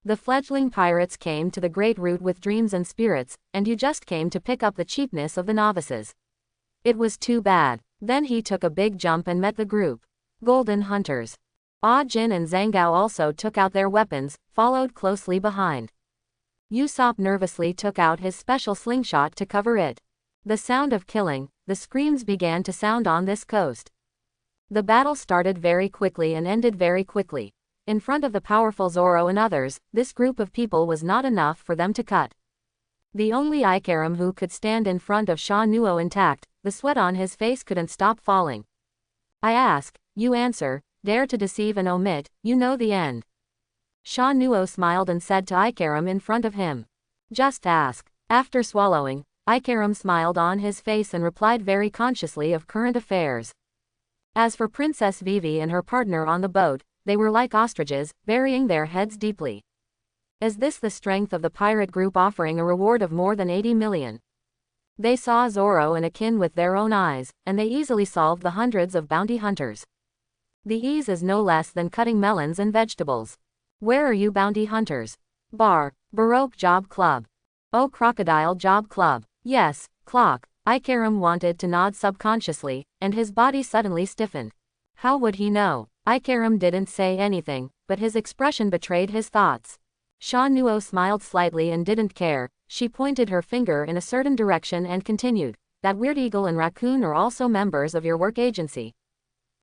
Speaker 1: The fledgling pirates came to the great root with dreams and spirits, and you just came to pick up the cheapness of the novices. It was too bad. Then he took a big jump and met the group. Golden Hunters. Ah Jin and Zhangao also took out their weapons, followed closely behind. Usopp nervously took out his special slingshot to cover it. The sound of killing, the screams began to sound on this coast. The battle started very quickly and ended very quickly. In front of the powerful Zoro and others, this group of people was not enough for them to cut. The only Ikaram who could stand in front of Sha Nuo intact, the sweat on his face couldn't stop falling. I ask, you answer, dare to deceive and omit, you know the end. Sha Nuo smiled and said to Ikaram in front of him. Just ask. After swallowing, Ikaram smiled on his face and replied very consciously of current affairs. As for Princess Vivi and her partner on the boat, they were like ostriches, burying their heads deeply. Is this the strength of the pirate group offering a reward of more than 80 million? They saw Zoro and Akin with their own eyes, and they easily solved the hundreds of bounty hunters. The ease is no less than cutting melons and vegetables. Where are you bounty hunters? Baroque Job Club. Oh Crocodile Job Club. Yes, clock. Ikaram wanted to nod subconsciously, and his body suddenly stiffened. How would he know? Ikaram didn't say anything, but his expression betrayed his thoughts. Sha Nuo smiled slightly and didn't care. She pointed her finger in a certain direction and continued, that weird eagle and raccoon are also members of your work agency.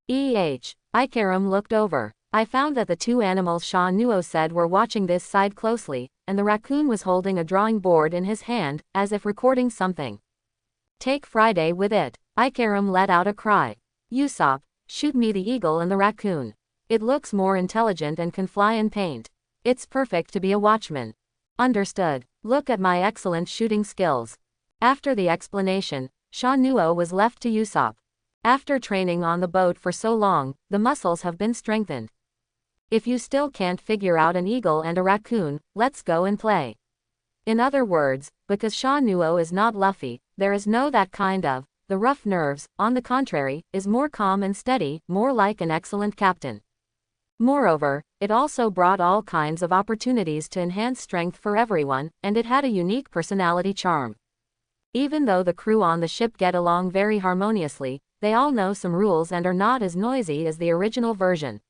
Speaker 1: Ikaram looked over. I found that the two animals Sha Nuo said were watching this side closely, and the raccoon was holding a drawing board in his hand, as if recording something. Take Friday with it. Ikaram let out a cry. Usopp, shoot me the eagle and the raccoon. It looks more intelligent and can fly and paint. It's perfect to be a watchman. Understood. Look at my excellent shooting skills. After the explanation, Sha Nuo was left to Usopp. After training on the boat for so long, the muscles have been strengthened. If you still can't figure out an eagle and a raccoon, let's go and play. In other words, because Sha Nuo is not Luffy, there is no that kind of, the rough nerves, on the contrary, is more calm and steady, more like an excellent captain. Moreover, it also brought all kinds of opportunities to enhance strength for everyone, and it had a unique personality charm. Even though the crew on the ship get along very harmoniously, they all know some rules and are not as noisy as the original version.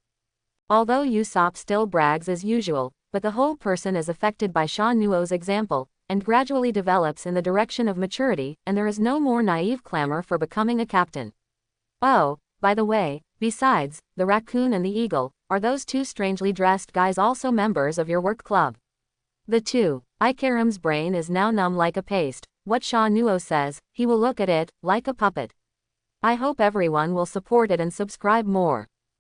Speaker 1: Although Usopp still brags as usual, but the whole person is affected by Sha Nuo's example, and gradually develops in the direction of maturity, and there is no more naive clamor for becoming a captain. Oh, by the way, besides, the raccoon and the eagle, are those two strangely dressed guys also members of your work club? The two. Ikaram's brain is now numb like a paste. What Sha Nuo says, he will look at it, like a puppet. I hope everyone will support it and subscribe more.